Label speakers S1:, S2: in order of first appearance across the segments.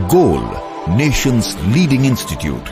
S1: गोल nation's leading institute.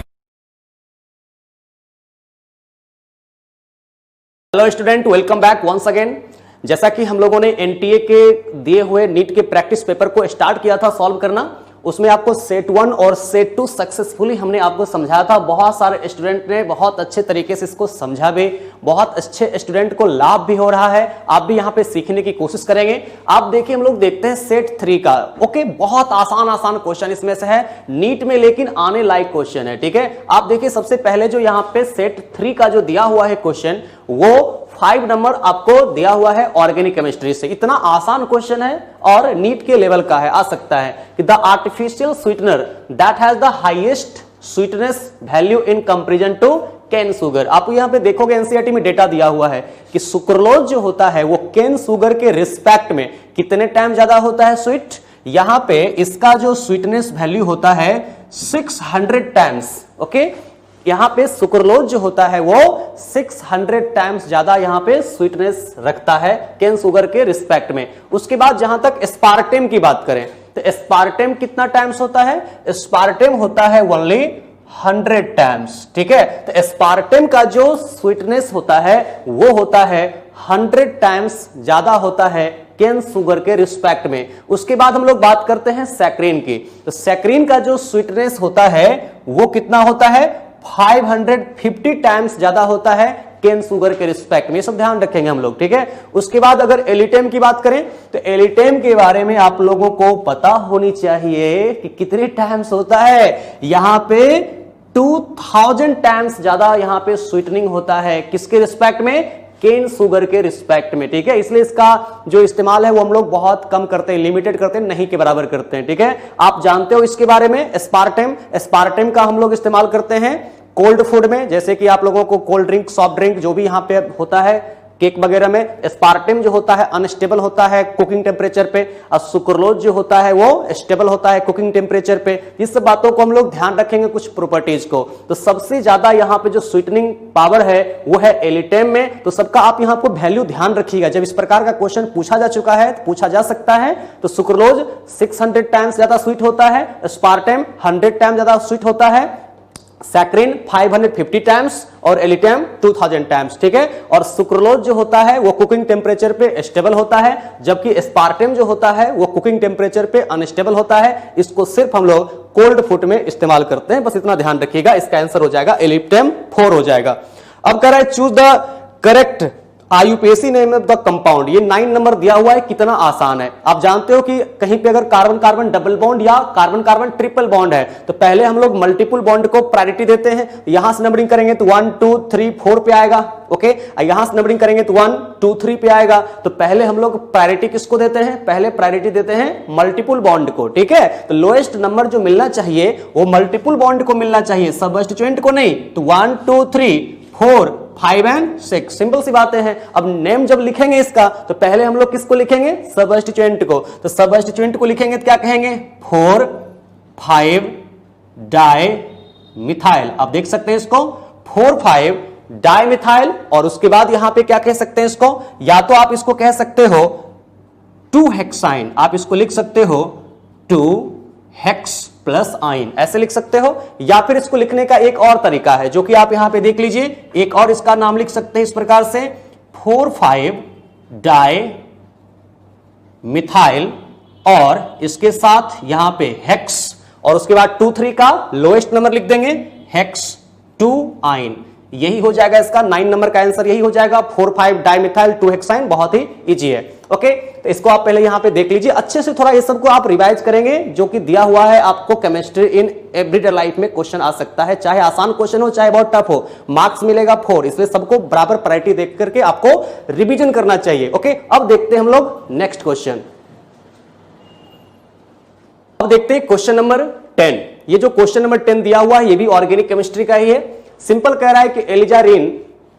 S2: Hello student, welcome back once again. जैसा कि हम लोगों ने एनटीए के दिए हुए नीट के प्रैक्टिस पेपर को स्टार्ट किया था सॉल्व करना, उसमें आपको सेट 1 और सेट 2 सक्सेसफुली हमने आपको समझाया था। बहुत सारे स्टूडेंट ने बहुत अच्छे तरीके से इसको समझा भी, बहुत अच्छे स्टूडेंट को लाभ भी हो रहा है। आप भी यहाँ पे सीखने की कोशिश करेंगे। आप देखिए, हम लोग देखते हैं सेट 3 का। ओके, बहुत आसान क्वेश्चन इसमें से है नीट में, लेकिन आने लायक क्वेश्चन है। ठीक है, आप देखिए सबसे पहले जो यहाँ पे सेट 3 का जो दिया हुआ है क्वेश्चन, वो 5 नंबर आपको दिया हुआ है ऑर्गेनिक केमिस्ट्री से। इतना आसान क्वेश्चन है और नीट के लेवल का है। आ सकता है कि the artificial sweetener that has the highest sweetness value in comparison to cane sugar. आपको यहां पे देखोगे एनसीईआरटी में डेटा दिया हुआ है कि सुक्रोलोज जो होता है वो केन शुगर के रिस्पेक्ट में कितने टाइम ज्यादा होता है स्वीट। यहां पे इसका जो स्वीटनेस वैल्यू होता है 600 टाइम्स। ओके, यहां पे सुक्रोलोज जो होता है वो 600 टाइम्स ज्यादा यहां पे स्वीटनेस रखता है केन शुगर के रिस्पेक्ट में। उसके बाद जहां तक एस्पार्टेम की बात करें तो एस्पार्टेम कितना टाइम्स होता है? एस्पार्टेम होता है ओनली 100 टाइम्स। ठीक है, तो एस्पार्टेम का जो स्वीटनेस होता है वो होता है 100 टाइम्स ज्यादा होता है केन शुगर के रिस्पेक्ट में। उसके बाद हम लोग बात करते हैं सैक्रिन की। तो सैक्रिन का जो स्वीटनेस होता है वो कितना होता है? 550 टाइम्स ज्यादा होता है केन शुगर के रिस्पेक्ट में। ये सब ध्यान रखेंगे हम लोग। ठीक है, उसके बाद अगर एलिटेम की बात करें तो एलिटेम के बारे में आप लोगों को पता होनी चाहिए कि कितने टाइम्स होता है। यहां पे 2000 टाइम्स ज्यादा यहां पे स्वीटनिंग होता है किसके रिस्पेक्ट में? केन शुगर के रिस्पेक्ट में। ठीक है, इसलिए इसका जो इस्तेमाल है वो हम लोग बहुत कम करते हैं, लिमिटेड करते हैं, नहीं के बराबर करते हैं। ठीक है, आप जानते हो इसके बारे में। एस्पार्टेम का हम लोग इस्तेमाल करते हैं कोल्ड फूड में, जैसे कि आप लोगों को कोल्ड ड्रिंक, सॉफ्ट ड्रिंक जो भी यहां पे होता है, केक वगैरह में एस्पार्टेम जो होता है अनस्टेबल होता है कुकिंग टेम्परेचर पे, और सुक्रोलोज जो होता है वो स्टेबल होता है कुकिंग टेम्परेचर पे। इस सब बातों को हम लोग ध्यान रखेंगे, कुछ प्रॉपर्टीज को। तो सबसे ज्यादा यहाँ पे जो स्वीटनिंग पावर है वो है एलिटेम में। तो सबका आप यहाँ को वैल्यू ध्यान रखिएगा। जब इस प्रकार का क्वेश्चन पूछा जा चुका है, पूछा जा सकता है, तो सुक्रोलोज 600 टाइम्स ज्यादा स्वीट होता है, एस्पार्टेम 100 टाइम्स ज्यादा स्वीट होता है, सैक्रिन 550 टाइम्स और एलिटेम 2000 टाइम्स। ठीक है, और सुक्रोलोज जो होता है वो कुकिंग टेम्परेचर पे स्टेबल होता है, जबकि एस्पार्टेम जो होता है वो कुकिंग टेम्परेचर पे अनस्टेबल होता है। इसको सिर्फ हम लोग कोल्ड फूड में इस्तेमाल करते हैं, बस इतना ध्यान रखिएगा। इसका आंसर हो जाएगा एलिटेम 4 हो जाएगा। अब कह रहा है choose the correct IUPAC name of the compound. ये 9 नंबर दिया हुआ है, कितना आसान है। आप जानते हो कि कहीं पे अगर कार्बन कार्बन डबल बॉन्ड या कार्बन कार्बन ट्रिपल बॉन्ड है तो पहले हम लोग मल्टीपल बॉन्ड को प्रायोरिटी देते हैं। यहां से नंबरिंग करेंगे तो 1 2 3 4 पे आएगा। ओके, यहां से नंबरिंग करेंगे तो 1 2 3 पे आएगा। तो पहले हम लोग प्रायोरिटी किसको देते हैं? पहले प्रायोरिटी देते हैं मल्टीपल बॉन्ड को। ठीक है, तो लोएस्ट नंबर जो मिलना चाहिए वो मल्टीपल बॉन्ड को मिलना चाहिए, सबस्टिट्यूएंट को नहीं। तो 1 2 3 4 5 एंड 6, सिंपल सी बातें हैं। अब नेम जब लिखेंगे इसका तो पहले हम लोग किसको लिखेंगे? सबस्टिट्यूएंट को। तो सबस्टिट्यूएंट को लिखेंगे तो क्या कहेंगे? 4 5 डाई मिथाइल। आप देख सकते हैं इसको 4 5 डाई मिथाइल। और उसके बाद यहां पे क्या कह सकते हैं इसको? या तो आप इसको कह सकते हो 2 हेक्साइन, आप इसको लिख सकते हो 2 हेक्स प्लस आइन, ऐसे लिख सकते हो। या फिर इसको लिखने का एक और तरीका है जो कि आप यहां पे देख लीजिए, एक और इसका नाम लिख सकते हैं इस प्रकार से 4 5 डाई मिथाइल और इसके साथ यहां पे हेक्स, और उसके बाद 2 3 का लोएस्ट नंबर लिख देंगे, हेक्स 2 आइन। यही हो जाएगा इसका 9 नंबर का आंसर, यही हो जाएगा 4 5 डाइमिथाइल 2 हेक्साइन। बहुत ही इजी है। ओके, तो इसको आप पहले यहां पे देख लीजिए अच्छे से, थोड़ा ये सब को आप रिवाइज करेंगे जो कि दिया हुआ है आपको। केमिस्ट्री इन एवरीडे लाइफ में क्वेश्चन आ सकता है, चाहे आसान क्वेश्चन हो चाहे बहुत टफ हो, मार्क्स मिलेगा 4। इसलिए सबको बराबर प्रायोरिटी देख करके आपको रिवीजन करना चाहिए। ओके, अब देखते हैं हम लोग नेक्स्ट क्वेश्चन। अब देखते हैं क्वेश्चन नंबर 10। ये जो क्वेश्चन नंबर 10 दिया हुआ है ये भी ऑर्गेनिक केमिस्ट्री का ही है। सिंपल कह रहा है कि एलिजारिन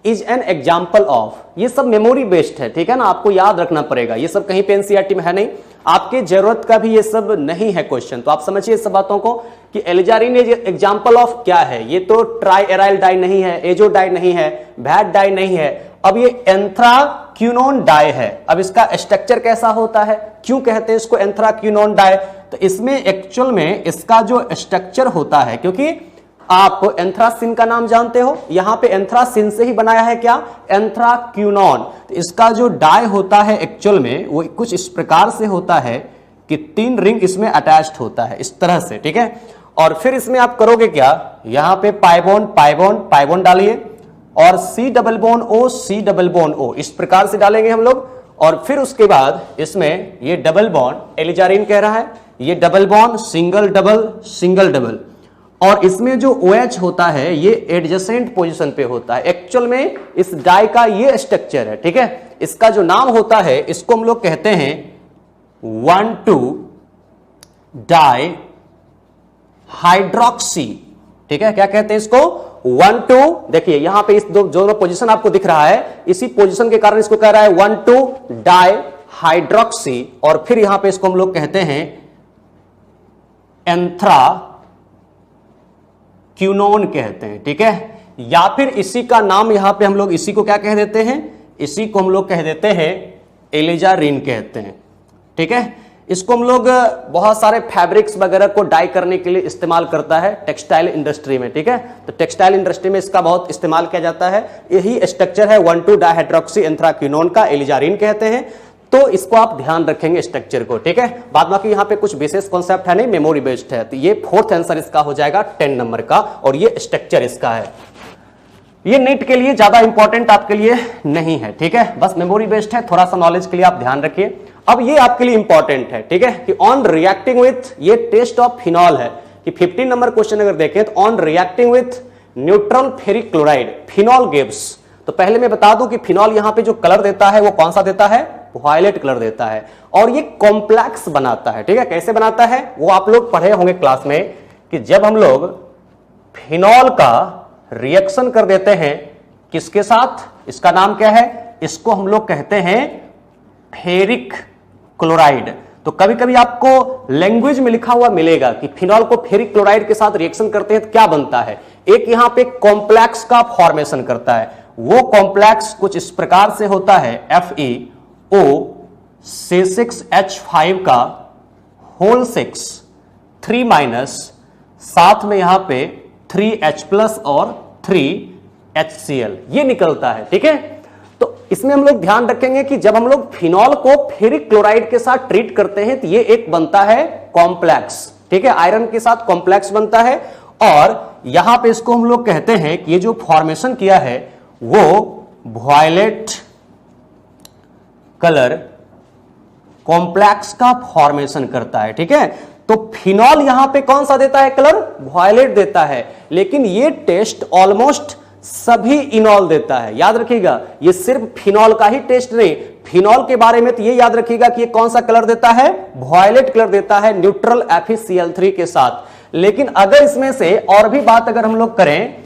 S2: इज एन एग्जाम्पल ऑफ। ये सब मेमोरी बेस्ड है, ठीक है ना, आपको याद रखना पड़ेगा। ये सब कहीं पे एनसीईआरटी में है नहीं, आपके जरूरत का भी ये सब नहीं है क्वेश्चन। तो आप समझिए इस सब बातों को कि एलिजारिन एग्जाम्पल ऑफ क्या है। ये तो ट्राई एराइल डाई नहीं है, एजो डाई नहीं है, वैट डाई नहीं है। अब ये एंथ्राक्विनोन डाई है। अब इसका स्ट्रक्चर कैसा होता है, क्यों कहते हैं इसको एंथ्राक्विनोन डाई, तो इसमें एक्चुअल में इसका जो स्ट्रक्चर होता है, क्योंकि आप एंथ्रासिन का नाम जानते हो, यहां पे एंथ्रासिन से ही बनाया है क्या, एंथ्राक्विनोन। तो इसका जो डाई होता है एक्चुअल में वो कुछ इस प्रकार से होता है कि 3 रिंग इसमें अटैच्ड होता है इस तरह से, ठीक है। और फिर इसमें आप करोगे क्या, यहां पे पाइबोन पाइबोन पाइबोन डालिए और C double bond O C double bond O इस प्रकार से डालेंगे हम लोग। और फिर उसके बाद इसमें ये डबल बॉन्ड एलिजारिन कह रहा है, ये double bond single double single double, और इसमें जो OH होता है ये एडजेसेंट पोजीशन पे होता है। एक्चुअल में इस डाई का ये स्ट्रक्चर है, ठीक है। इसका जो नाम होता है इसको हम लोग कहते हैं 1,2 डाई हाइड्रोक्सी, ठीक है। क्या कहते हैं इसको, 1,2, देखिए यहां पे इस जो पोजीशन आपको दिख रहा है इसी पोजीशन के कारण इसको कह रहा है 1,2 डाई हाइड्रोक्सी, और फिर यहां पे इसको हम लोग कहते हैं एंथ्राक्विनोन कहते हैं, ठीक है। या फिर इसी का नाम यहां पे हम लोग इसी को क्या कह देते हैं, इसी को हम लोग कह देते हैं एलिजारिन कहते हैं, ठीक है। इसको हम लोग बहुत सारे फैब्रिक्स वगैरह को डाई करने के लिए इस्तेमाल करता है टेक्सटाइल इंडस्ट्री में, ठीक है। तो टेक्सटाइल इंडस्ट्री में इसका बहुत इस्तेमाल किया जाता है। यही स्ट्रक्चर है 1,2 डाइहाइड्रोक्सी एंथ्राक्विनोन का, एलिजारिन कहते हैं। तो इसको आप ध्यान रखेंगे स्ट्रक्चर को, ठीक है। बाद बाकी यहां पे कुछ विशेष कॉन्सेप्ट है नहीं, मेमोरी बेस्ड है। तो ये 4th आंसर इसका हो जाएगा 10 नंबर का, और ये स्ट्रक्चर इसका है। ये नीट के लिए ज्यादा इंपॉर्टेंट आपके लिए नहीं है, ठीक है, बस मेमोरी बेस्ड है, थोड़ा सा नॉलेज के लिए आप ध्यान रखिए। अब ये आपके लिए इंपॉर्टेंट है, ठीक है, कि ऑन रिएक्टिंग विथ, ये टेस्ट ऑफ फिनॉल है, कि 15 नंबर क्वेश्चन अगर देखें तो on reacting with neutral ferric chloride phenol gives. तो पहले मैं बता दूं कि फिनॉल यहां पे जो कलर देता है वो कौन सा देता है, वायलेट कलर देता है, और ये कॉम्प्लेक्स बनाता है, ठीक है। कैसे बनाता है वो आप लोग पढ़े होंगे क्लास में, कि जब हम लोग फिनॉल का रिएक्शन कर देते हैं किसके साथ, इसका नाम क्या है, इसको हम लोग कहते हैं फेरिक क्लोराइड। तो कभी कभी आपको लैंग्वेज में लिखा हुआ मिलेगा कि फिनॉल को फेरिक क्लोराइड के साथ रिएक्शन करते हैं तो क्या बनता है, एक यहां पे कॉम्प्लेक्स का फॉर्मेशन करता है। वो कॉम्प्लेक्स कुछ इस प्रकार से होता है FeO C6H5 का होल 6 3- साथ में यहां पे 3H+ और 3HCl ये निकलता है, ठीक है। तो इसमें हम लोग ध्यान रखेंगे कि जब हम लोग फिनॉल को फेरिक क्लोराइड के साथ ट्रीट करते हैं तो ये एक बनता है कॉम्प्लेक्स, ठीक है, आयरन के साथ कॉम्प्लेक्स बनता है। और यहां पे इसको हम लोग कहते हैं कि ये जो फॉर्मेशन किया है वो वायलेट कलर कॉम्प्लेक्स का फॉर्मेशन करता है, ठीक है। तो फिनॉल यहां पे कौन सा देता है कलर, वायलेट देता है, लेकिन ये टेस्ट ऑलमोस्ट सभी इनॉल देता है। याद रखिएगा, ये सिर्फ फिनॉल का ही टेस्ट नहीं, फिनॉल के बारे में तो ये याद रखिएगा कि ये कौन सा कलर देता है, वायलेट कलर देता है न्यूट्रल FeCl3 के साथ। लेकिन अगर इसमें से और भी बात अगर हम लोग करें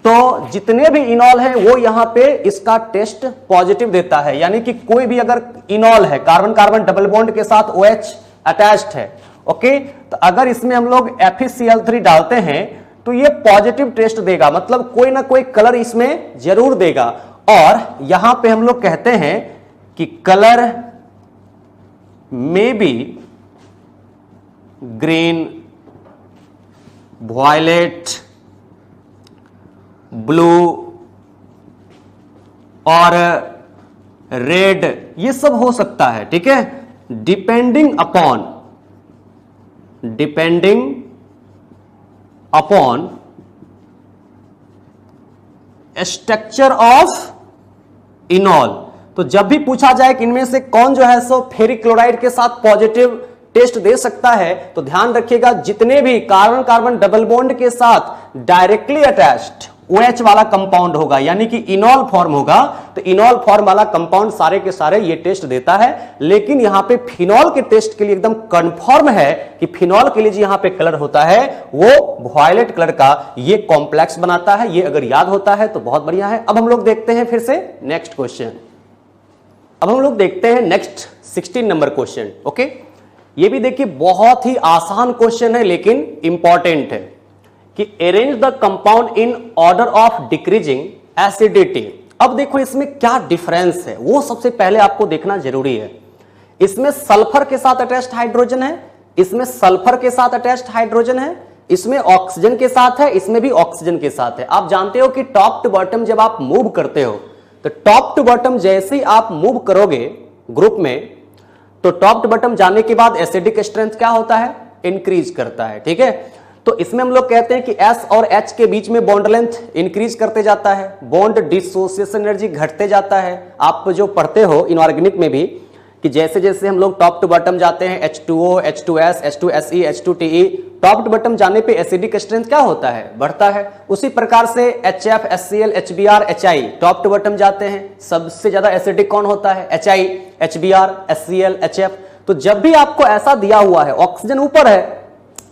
S2: तो जितने भी इनॉल है वो यहां पे इसका टेस्ट पॉजिटिव देता है, यानी कि कोई भी अगर इनॉल है कार्बन कार्बन डबल बॉन्ड के साथ OH अटैच्ड है, ओके, तो अगर इसमें हम लोग FeCl3 डालते हैं तो ये पॉजिटिव टेस्ट देगा, मतलब कोई ना कोई कलर इसमें जरूर देगा। और यहां पे हम लोग कहते हैं कि कलर में बी ग्रीन, वायलेट, ब्लू और रेड, ये सब हो सकता है, ठीक है, डिपेंडिंग अपॉन स्ट्रक्चर ऑफ इनॉल। तो जब भी पूछा जाए कि इनमें से कौन जो है सो फेरिक क्लोराइड के साथ पॉजिटिव टेस्ट दे सकता है, तो ध्यान रखिएगा जितने भी कार्बन कार्बन डबल बॉन्ड के साथ डायरेक्टली अटैच्ड OH वाला कंपाउंड होगा, यानी कि इनॉल फॉर्म होगा, तो इनॉल फॉर्म वाला कंपाउंड सारे के सारे ये टेस्ट देता है। लेकिन यहां पे फिनॉल के टेस्ट के लिए एकदम कंफर्म है कि फिनॉल के लिए जो यहां पे कलर होता है वो वायलेट कलर का ये कॉम्प्लेक्स बनाता है। ये अगर याद होता है तो बहुत बढ़िया है। अब हम लोग देखते हैं फिर से नेक्स्ट क्वेश्चन। अब हम लोग देखते हैं नेक्स्ट 16 नंबर क्वेश्चन, ओके। ये भी देखिए बहुत ही आसान क्वेश्चन है लेकिन इंपॉर्टेंट है, कि arrange the compound in order of decreasing acidity. अब देखो इसमें क्या डिफरेंस है, वो सबसे पहले आपको देखना जरूरी है। इसमें सल्फर के साथ अटैच्ड हाइड्रोजन है, इसमें सल्फर के साथ अटैच्ड हाइड्रोजन है, इसमें ऑक्सीजन के साथ है, इसमें भी ऑक्सीजन के साथ है। आप जानते हो कि टॉप टू बॉटम जब आप मूव करते हो तो टॉप टू बॉटम जैसे ही आप मूव करोगे ग्रुप में, तो टॉप टू बॉटम जाने के बाद एसिडिक स्ट्रेंथ क्या होता है, इंक्रीज करता है। ठीक है, तो इसमें हम लोग कहते हैं कि S और H के बीच में बॉन्ड लेंथ इंक्रीज करते जाता है, बॉन्ड डिसोसिएशन एनर्जी घटते जाता है। आप जो पढ़ते हो इनऑर्गेनिक में भी कि जैसे जैसे हम लोग टॉप टू बॉटम जाते हैं, H2O, H2S, H2SE, H2TE, top to bottom जाने पे एसिडिक स्ट्रेंथ क्या होता है, बढ़ता है। उसी प्रकार से HF, HCl, HBr, HI top to bottom जाते हैं, सबसे ज्यादा एसिडिक कौन होता है, HI, HBr, HCl, HF। तो जब भी आपको ऐसा दिया हुआ है, ऑक्सीजन ऊपर है,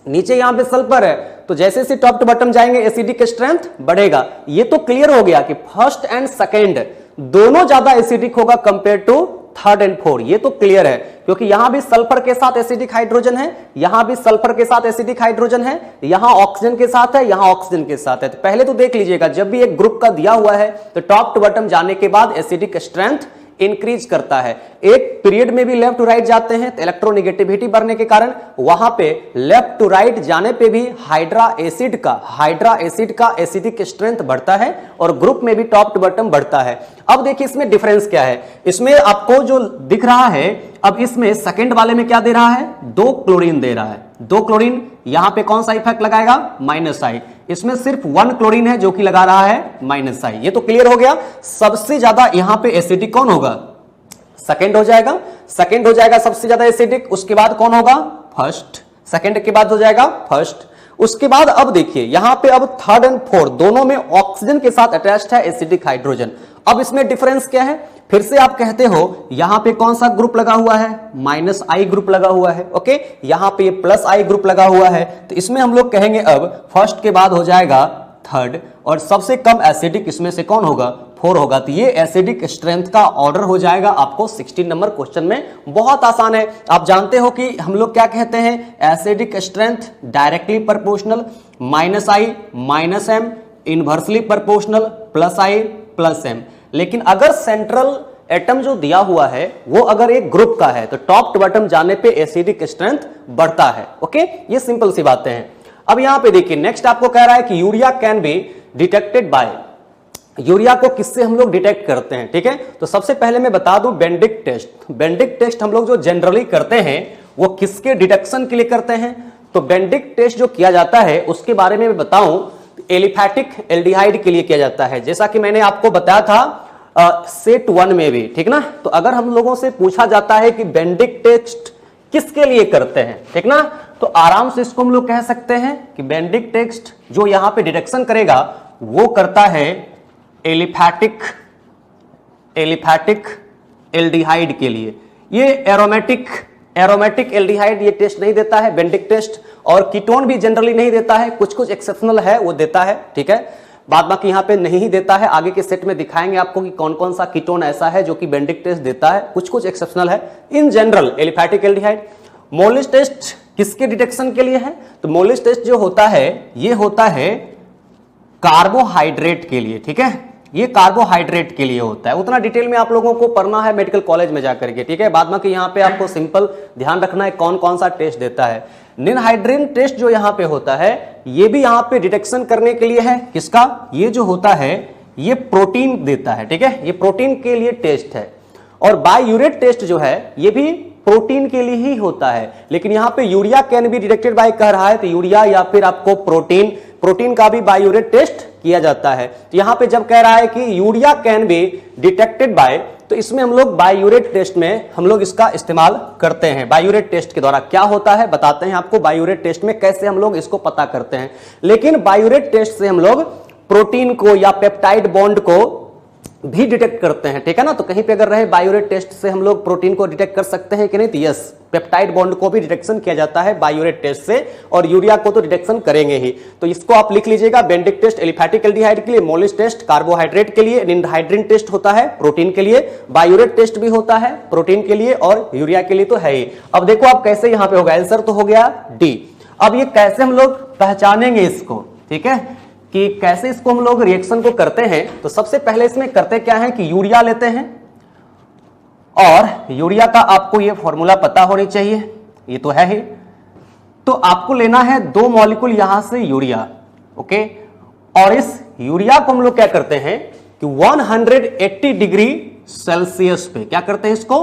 S2: नीचे यहां पे सल्फर है, तो जैसे से टॉप टू बॉटम जाएंगे एसिडिक स्ट्रेंथ बढ़ेगा। ये तो क्लियर हो गया कि फर्स्ट एंड सेकेंड दोनों ज्यादा एसिडिक होगा compare to third and fourth. ये तो क्लियर है क्योंकि यहां भी सल्फर के साथ एसिडिक हाइड्रोजन है, यहां भी सल्फर के साथ एसिडिक हाइड्रोजन है, यहां ऑक्सीजन के साथ है, यहां ऑक्सीजन के साथ है। तो पहले तो देख लीजिएगा जब भी एक ग्रुप का दिया हुआ है तो टॉप टू बॉटम जाने के बाद एसिडिक स्ट्रेंथ इंक्रीज करता है। एक पीरियड में भी लेफ्ट टू राइट जाते हैं तो इलेक्ट्रोनेगेटिविटी बढ़ने के कारण वहां पे लेफ्ट टू राइट जाने पे भी हाइड्रा एसिड का एसिडिक स्ट्रेंथ बढ़ता है और ग्रुप में भी टॉप टू बॉटम बढ़ता है। अब देखिए इसमें डिफरेंस क्या है, इसमें आपको जो दिख रहा है, अब इसमें सेकंड वाले में क्या दे रहा है, 2 क्लोरीन दे रहा है। 2 क्लोरीन यहां पे कौन सा इफेक्ट लगाएगा, -I। इसमें सिर्फ 1 क्लोरीन है जो कि लगा रहा है -I। ये तो क्लियर हो गया। सबसे ज्यादा यहां पे एसिडिक कौन होगा, सेकंड हो जाएगा, सेकंड हो जाएगा सबसे ज्यादा एसिडिक। उसके बाद कौन होगा, फर्स्ट। सेकंड के बाद हो जाएगा फर्स्ट। उसके बाद अब देखिए यहां पे अब थर्ड एंड फोर्थ दोनों में ऑक्सीजन के साथ अटैच्ड है एसिडिक हाइड्रोजन। अब इसमें डिफरेंस क्या है, फिर से आप कहते हो यहां पे कौन सा ग्रुप लगा हुआ है, -I ग्रुप लगा हुआ है। ओके, यहां पे +I ग्रुप लगा हुआ है। तो इसमें हम लोग कहेंगे अब फर्स्ट के बाद हो जाएगा थर्ड और सबसे कम एसिडिक इसमें से कौन होगा, 4 होगा। तो ये एसिडिक स्ट्रेंथ का ऑर्डर हो जाएगा आपको 16 नंबर क्वेश्चन में। बहुत आसान है। आप जानते हो कि हम लोग क्या कहते हैं, acidic strength directly proportional, -I -M, inversely proportional, +I +M। लेकिन अगर सेंट्रल एटम जो दिया हुआ है वो अगर एक ग्रुप का है तो टॉप टू बॉटम जाने पे एसिडिक स्ट्रेंथ बढ़ता है। ओके, ये सिंपल सी बातें हैं। अब यहां पे देखिए नेक्स्ट आपको कह रहा है कि urea can be detected by, urea को किससे हम लोग डिटेक्ट करते हैं। ठीक है, तो सबसे पहले मैं बता दूं बेंडिक टेस्ट। बेंडिक टेस्ट हम लोग जो जनरली करते हैं वो किसके डिटेक्शन के लिए करते हैं, तो बेंडिक टेस्ट जो किया जाता है उसके बारे में मैं बताऊं, एलिफैटिक एल्डिहाइड के लिए किया जाता है। जैसा कि मैंने आपको बताया था सेट 1 में भी, ठीक ना। तो अगर हम लोगों से पूछा जाता है कि बेंडिक टेस्ट किसके लिए करते हैं, ठीक ना, तो आराम से इसको हम लोग कह सकते हैं कि बेंडिक टेस्ट जो यहां पे डिटेक्शन करेगा वो करता है एलिफैटिक एल्डिहाइड के लिए। ये एरोमेटिक एल्डिहाइड ये टेस्ट नहीं देता है बेंडिक टेस्ट, और कीटोन भी जनरली नहीं देता है, कुछ कुछ एक्सेप्शनल है वो देता है। ठीक है, बाद बाकी यहां पे नहीं ही देता है। आगे के सेट में दिखाएंगे आपको कि कौन कौन सा कीटोन ऐसा है जो कि बेंडिक टेस्ट देता है, कुछ कुछ एक्सेप्शनल है। In general aliphatic aldehyde. Molisch test किसके डिटेक्शन के लिए है, तो मोलिस टेस्ट जो होता है ये होता है कार्बोहाइड्रेट के लिए। ठीक है, ये कार्बोहाइड्रेट के लिए होता है। उतना डिटेल में आप लोगों को पढ़ना है मेडिकल कॉलेज में जाकर के। ठीक है, बाद में कि यहाँ पे आपको सिंपल ध्यान रखना है कौन कौन सा टेस्ट देता है। निनहाइड्रिन टेस्ट जो यहाँ पे होता है ये भी यहाँ पे डिटेक्शन करने के लिए है। किसका, ये जो होता है ये प्रोटीन देता है। ठीक है, ये प्रोटीन के लिए टेस्ट है। और बायूरेट टेस्ट जो है ये भी प्रोटीन के लिए ही होता है। लेकिन यहाँ पे urea can be detected by कह रहा है, तो यूरिया या फिर आपको प्रोटीन का भी बायूरेट टेस्ट किया जाता है। तो यहां पे जब कह रहा है कि urea can be detected by, तो इसमें हम लोग बायूरेट टेस्ट में हम लोग इसका इस्तेमाल करते हैं। बायूरेट टेस्ट के द्वारा क्या होता है बताते हैं आपको, बायूरेट टेस्ट में कैसे हम लोग इसको पता करते हैं। लेकिन बायूरेट टेस्ट से हम लोग प्रोटीन को या पेप्टाइड बॉन्ड को भी डिटेक्ट करते हैं। ठीक है ना, तो कहीं पे अगर रहे बायूरेट टेस्ट से हम लोग प्रोटीन को डिटेक्ट कर सकते हैं कि नहीं, तो यस, पेप्टाइड बॉन्ड को भी डिटेक्शन किया जाता है बायूरेट टेस्ट से, और यूरिया को तो डिटेक्शन करेंगे ही। तो इसको आप लिख लीजिएगा, बेंडिक टेस्ट एलिफैटिक एल्डिहाइड के लिए, मोलिस टेस्ट कार्बोहाइड्रेट के लिए, निनहाइड्रिन टेस्ट होता है प्रोटीन के लिए, बायूरेट टेस्ट भी होता है प्रोटीन के लिए, और यूरिया के लिए तो है ही। अब देखो आप कैसे यहां पे होगा, आंसर तो हो गया डी। अब ये कैसे हम लोग पहचानेंगे इसको, ठीक है, कि कैसे इसको हम लोग रिएक्शन को करते हैं। तो सबसे पहले इसमें करते क्या है कि यूरिया लेते हैं, और यूरिया का आपको ये फॉर्मूला पता होनी चाहिए, ये तो है ही। तो आपको लेना है 2 मॉलिक्यूल यहां से यूरिया, ओके। और इस यूरिया को हम लोग क्या करते हैं कि 180 डिग्री सेल्सियस पे क्या करते हैं, इसको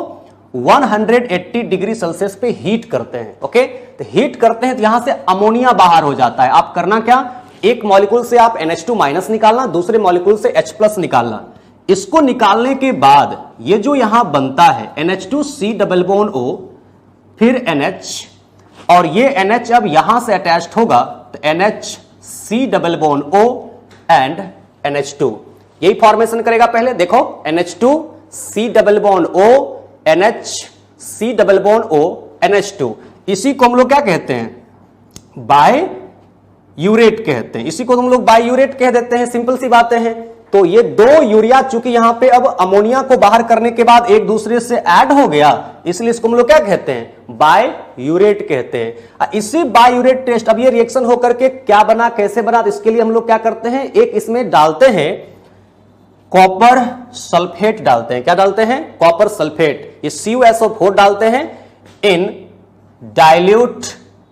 S2: 180 डिग्री सेल्सियस पे हीट करते हैं, ओके। तो हीट करते हैं तो यहां से अमोनिया बाहर हो जाता है। आप करना क्या, एक मॉलिक्यूल से आप NH2 माइनस निकालना, दूसरे मॉलिक्यूल से H प्लस निकालना। इसको निकालने के बाद ये जो यहां बनता है NH2C डबल बॉन्ड O, फिर NH, और ये NH अब यहां से अटैच्ड होगा तो NHC double bond O and NH2, यही फॉर्मेशन करेगा। पहले देखो NH2C double bond O, NHC double bond O, NH2, इसी को हम लोग क्या कहते हैं, बाय यूरेट कहते हैं। इसी को हम लोग बाय यूरेट कह देते हैं, सिंपल सी बातें हैं। तो ये 2 यूरिया चूंकि यहां पे अब अमोनिया को बाहर करने के बाद एक दूसरे से ऐड हो गया, इसलिए इसको हम लोग क्या कहते हैं, बाय यूरेट कहते हैं। इसी बाय यूरेट टेस्ट, अब ये रिएक्शन होकर के क्या बना, कैसे बना, तो इसके लिए हम लोग क्या करते हैं, एक इसमें डालते हैं कॉपर सल्फेट, डालते हैं, क्या डालते हैं, कॉपर सल्फेट, ये CuSO4 डालते हैं इन डाइल्यूट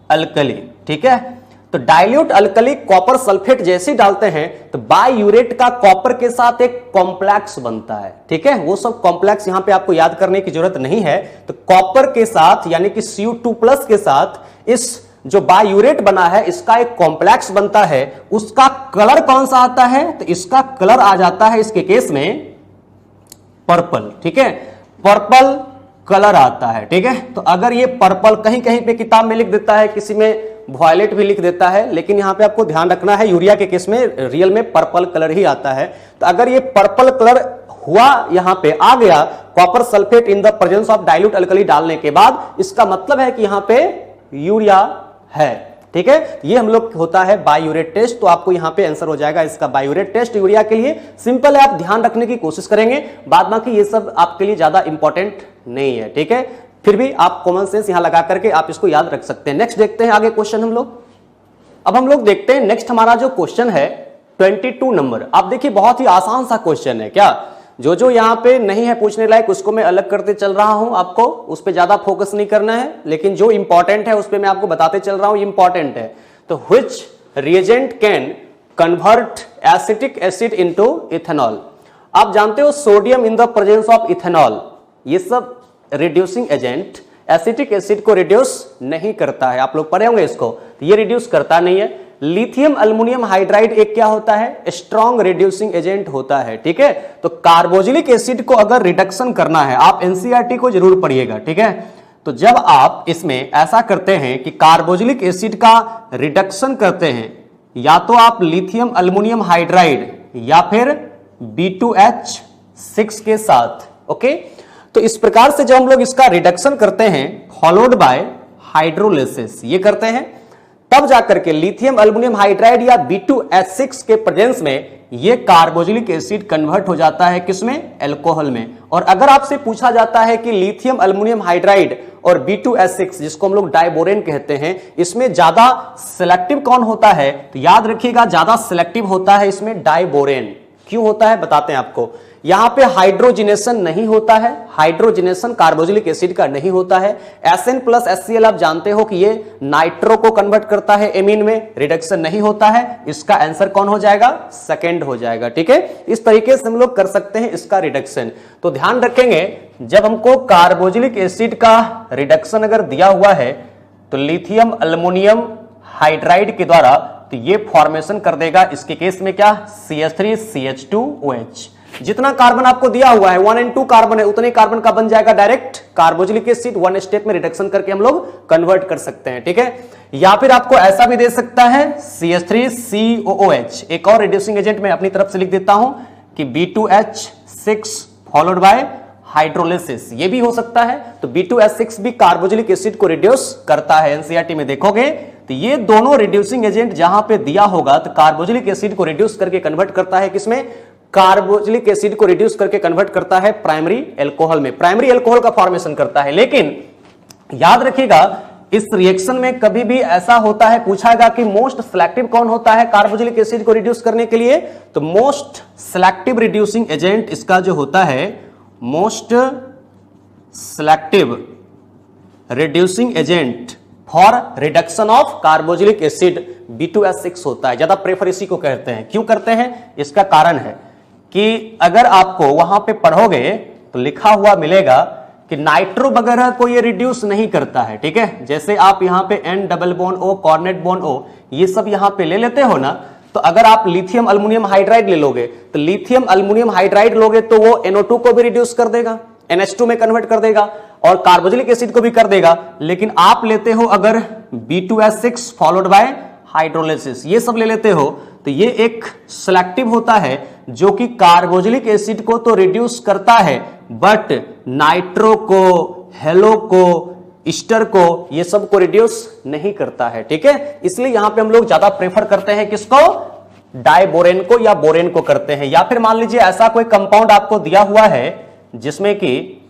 S2: अल्कली, ठीक है। तो डाइल्यूट अल्कली कॉपर सल्फेट जैसे डालते हैं तो बायूरेट का कॉपर के साथ एक कॉम्प्लेक्स बनता है, ठीक है। वो सब कॉम्प्लेक्स यहां पे आपको याद करने की जरूरत नहीं है। तो कॉपर के साथ यानी कि Cu2+ के साथ इस जो बायूरेट बना है इसका एक कॉम्प्लेक्स बनता है। उसका कलर कौन सा आता है, तो इसका कलर आ जाता है इसके केस में पर्पल, ठीक है, पर्पल कलर आता है, ठीक है। तो अगर ये पर्पल, कहीं कहीं पे किताब में लिख देता है, किसी में वॉयलेट भी लिख देता है, लेकिन यहां पे आपको ध्यान रखना है यूरिया के केस में रियल में पर्पल कलर ही आता है। तो अगर ये पर्पल कलर हुआ, यहां पे आ गया copper sulphate in the presence of dilute alkali डालने के बाद, इसका मतलब है कि यहां पे यूरिया है, ठीक है। ये हम लोग होता है बायूरेट टेस्ट। तो आपको यहां पे आंसर हो जाएगा इसका बायूरेट टेस्ट यूरिया के लिए। सिंपल है, आप ध्यान रखने की कोशिश करेंगे, बाद बाकी ये सब आपके लिए ज्यादा इंपॉर्टेंट नहीं है, ठीक है। फिर भी आप कॉमन सेंस यहां लगा करके आप इसको याद रख सकते हैं। नेक्स्ट देखते हैं आगे क्वेश्चन हम लोग। अब हम लोग देखते हैं नेक्स्ट हमारा जो क्वेश्चन है 22 नंबर। आप देखिए बहुत ही आसान सा क्वेश्चन है, क्या जो यहां पे नहीं है पूछने लायक उसको मैं अलग करते चल रहा हूं, आपको उस पर ज्यादा फोकस नहीं करना है, लेकिन जो इंपॉर्टेंट है उस पर मैं आपको बताते चल रहा हूं, इंपॉर्टेंट है। तो which reagent can convert acetic acid into ethanol. आप जानते हो sodium in the presence of ethanol, ये सब रिड्यूसिंग एजेंट एसिटिक एसिड को रिड्यूस नहीं करता है, आप लोग पढ़े होंगे इसको, तो ये रिड्यूस करता नहीं है। लिथियम अल्युमिनियम हाइड्राइड एक क्या होता है, स्ट्रॉन्ग रिड्यूसिंग एजेंट होता है, ठीक है। तो कार्बोक्सिलिक एसिड को अगर रिडक्शन करना है, आप एनसीईआरटी को जरूर पढ़िएगा, ठीक है। तो जब आप इसमें ऐसा करते हैं कि कार्बोक्सिलिक एसिड का रिडक्शन करते हैं, या तो आप लिथियम अल्युमिनियम हाइड्राइड या फिर B2H6 के साथ, ओके। तो इस प्रकार से जब हम लोग इसका रिडक्शन करते हैं फॉलोड बाय हाइड्रोलिसिस, ये करते हैं, तब जाकर के लिथियम अल्युमिनियम हाइड्राइड या B2H6 के प्रेजेंस में ये कार्बोक्सिलिक एसिड कन्वर्ट हो जाता है किसमें, अल्कोहल में। और अगर आपसे पूछा जाता है कि लिथियम अल्युमिनियम हाइड्राइड और B2H6 जिसको हम लोग डाइबोरेन कहते हैं, इसमें ज्यादा सिलेक्टिव कौन होता है, तो याद रखिएगा ज्यादा सिलेक्टिव होता है इसमें डाइबोरेन। क्यों होता है बताते हैं आपको। यहां पे हाइड्रोजिनेशन नहीं होता है, हाइड्रोजिनेशन कार्बोक्सिलिक एसिड का नहीं होता है। SN+HCl आप जानते हो कि ये नाइट्रो को कन्वर्ट करता है एमीन में, रिडक्शन नहीं होता है। इसका आंसर कौन हो जाएगा, सेकंड हो जाएगा, ठीक है। इस तरीके से हम लोग कर सकते हैं इसका रिडक्शन। तो ध्यान रखेंगे जब हमको कार्बोक्सिलिक एसिड का रिडक्शन अगर दिया हुआ है तो लिथियम अल्युमिनियम हाइड्राइड के द्वारा, तो ये फॉर्मेशन कर देगा इसके केस में क्या, CH3CH2OH। जितना कार्बन आपको दिया हुआ है 1 और 2 कार्बन है, उतने कार्बन का बन जाएगा डायरेक्ट कार्बोक्सिलिक एसिड। 1 स्टेप में रिडक्शन करके हम लोग कन्वर्ट कर सकते हैं, ठीक है। या फिर आपको ऐसा भी दे सकता है CH3COOH। एक और रिड्यूसिंग एजेंट मैं अपनी तरफ से लिख देता हूं कि B2H6 फॉलोड बाय हाइड्रोलिसिस, ये भी हो सकता है। तो B2H6 भी कार्बोक्सिलिक एसिड को रिड्यूस करता है, एनसीईआरटी में देखोगे तो ये दोनों रिड्यूसिंग एजेंट जहां पे दिया होगा तो कार्बोक्सिलिक एसिड को रिड्यूस करके कन्वर्ट करता है किसमें, कार्बोक्सिलिक एसिड को रिड्यूस करके कन्वर्ट करता है प्राइमरी अल्कोहल में, प्राइमरी अल्कोहल का फॉर्मेशन करता है। लेकिन याद रखिएगा इस रिएक्शन में कभी भी ऐसा होता है, पूछाएगा कि मोस्ट सिलेक्टिव कौन होता है कार्बोक्सिलिक एसिड को रिड्यूस करने के लिए, तो मोस्ट सिलेक्टिव रिड्यूसिंग एजेंट इसका जो होता है most selective reducing agent for reduction of carboxylic acid B2H6 होता है। ज्यादा प्रेफर इसी को कहते हैं। क्यों करते हैं, इसका कारण है कि अगर आपको वहां पे पढ़ोगे तो लिखा हुआ मिलेगा कि नाइट्रो वगैरह को ये रिड्यूस नहीं करता है, ठीक है। जैसे आप यहां पे N double bond O, coordinate bond O, ये सब यहां पे ले लेते हो ना, तो अगर आप लिथियम अल्युमिनियम हाइड्राइड ले लोगे तो लिथियम अल्युमिनियम हाइड्राइड लोगे तो वो NO2 को भी रिड्यूस कर देगा, NH2 में कन्वर्ट कर देगा और कार्बोक्सिलिक एसिड को भी कर देगा। लेकिन आप लेते हो अगर B2H6 फॉलोड बाय हाइड्रोलिसिस, ये सब ले लेते हो, तो ये एक सिलेक्टिव होता है जो कि कार्बोक्सिलिक एसिड को तो रिड्यूस करता है बट नाइट्रो को, हेलो को, ईस्टर को, ये सब को रिड्यूस नहीं करता है, ठीक है। इसलिए यहां पे हम लोग ज्यादा प्रेफर करते हैं किसको, डाइबोरेन को या बोरेन को करते हैं। या फिर मान लीजिए ऐसा कोई कंपाउंड आपको दिया हुआ है जिसमें कि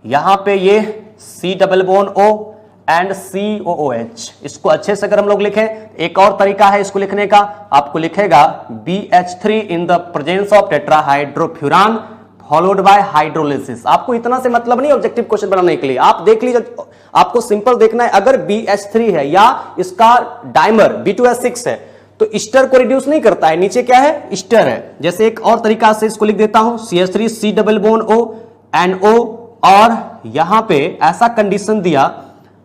S2: यहां पे ये C double bond O and COOH, इसको अच्छे से अगर हम लोग लिखें, एक और तरीका है इसको लिखने का, आपको लिखेगा BH3 in the presence of tetrahydrofuran followed by hydrolysis. आपको इतना से मतलब नहीं ऑब्जेक्टिव क्वेश्चन बनाने के लिए, आप देख लीजिए, आपको सिंपल देखना है अगर BH3 है या इसका डाइमर B2H6 है तो ईस्टर को रिड्यूस नहीं करता है, नीचे क्या है, ईस्टर है। जैसे एक और तरीका से इसको लिख देता हूं, CH3 C double bond O NO, और यहां पे ऐसा कंडीशन दिया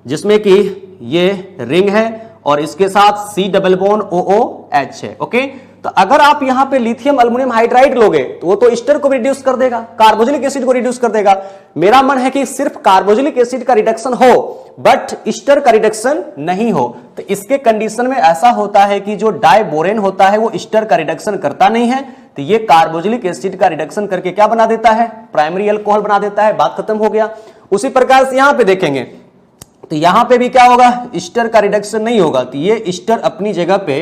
S2: जिसमें कि ये रिंग है और इसके साथ C डबल बॉन्ड OOH है, ओके। तो अगर आप यहां पे लिथियम अल्युमिनियम हाइड्राइड लोगे तो वो तो ईस्टर को भी रिड्यूस कर देगा, कार्बोक्सिलिक एसिड को रिड्यूस कर देगा। मेरा मन है कि सिर्फ कार्बोक्सिलिक एसिड का रिडक्शन हो बट ईस्टर का रिडक्शन नहीं हो। तो इसके कंडीशन में ऐसा होता है कि जो डाइबोरेन होता है वो ईस्टर का रिडक्शन करता नहीं है, तो ये कार्बोक्सिलिक एसिड का रिडक्शन करके क्या बना देता है, प्राइमरी अल्कोहल बना देता है, बात खत्म हो गया। उसी प्रकार से यहां पे देखेंगे तो यहां पे भी क्या होगा, ईस्टर का रिडक्शन नहीं होगा, तो ये ईस्टर अपनी जगह पे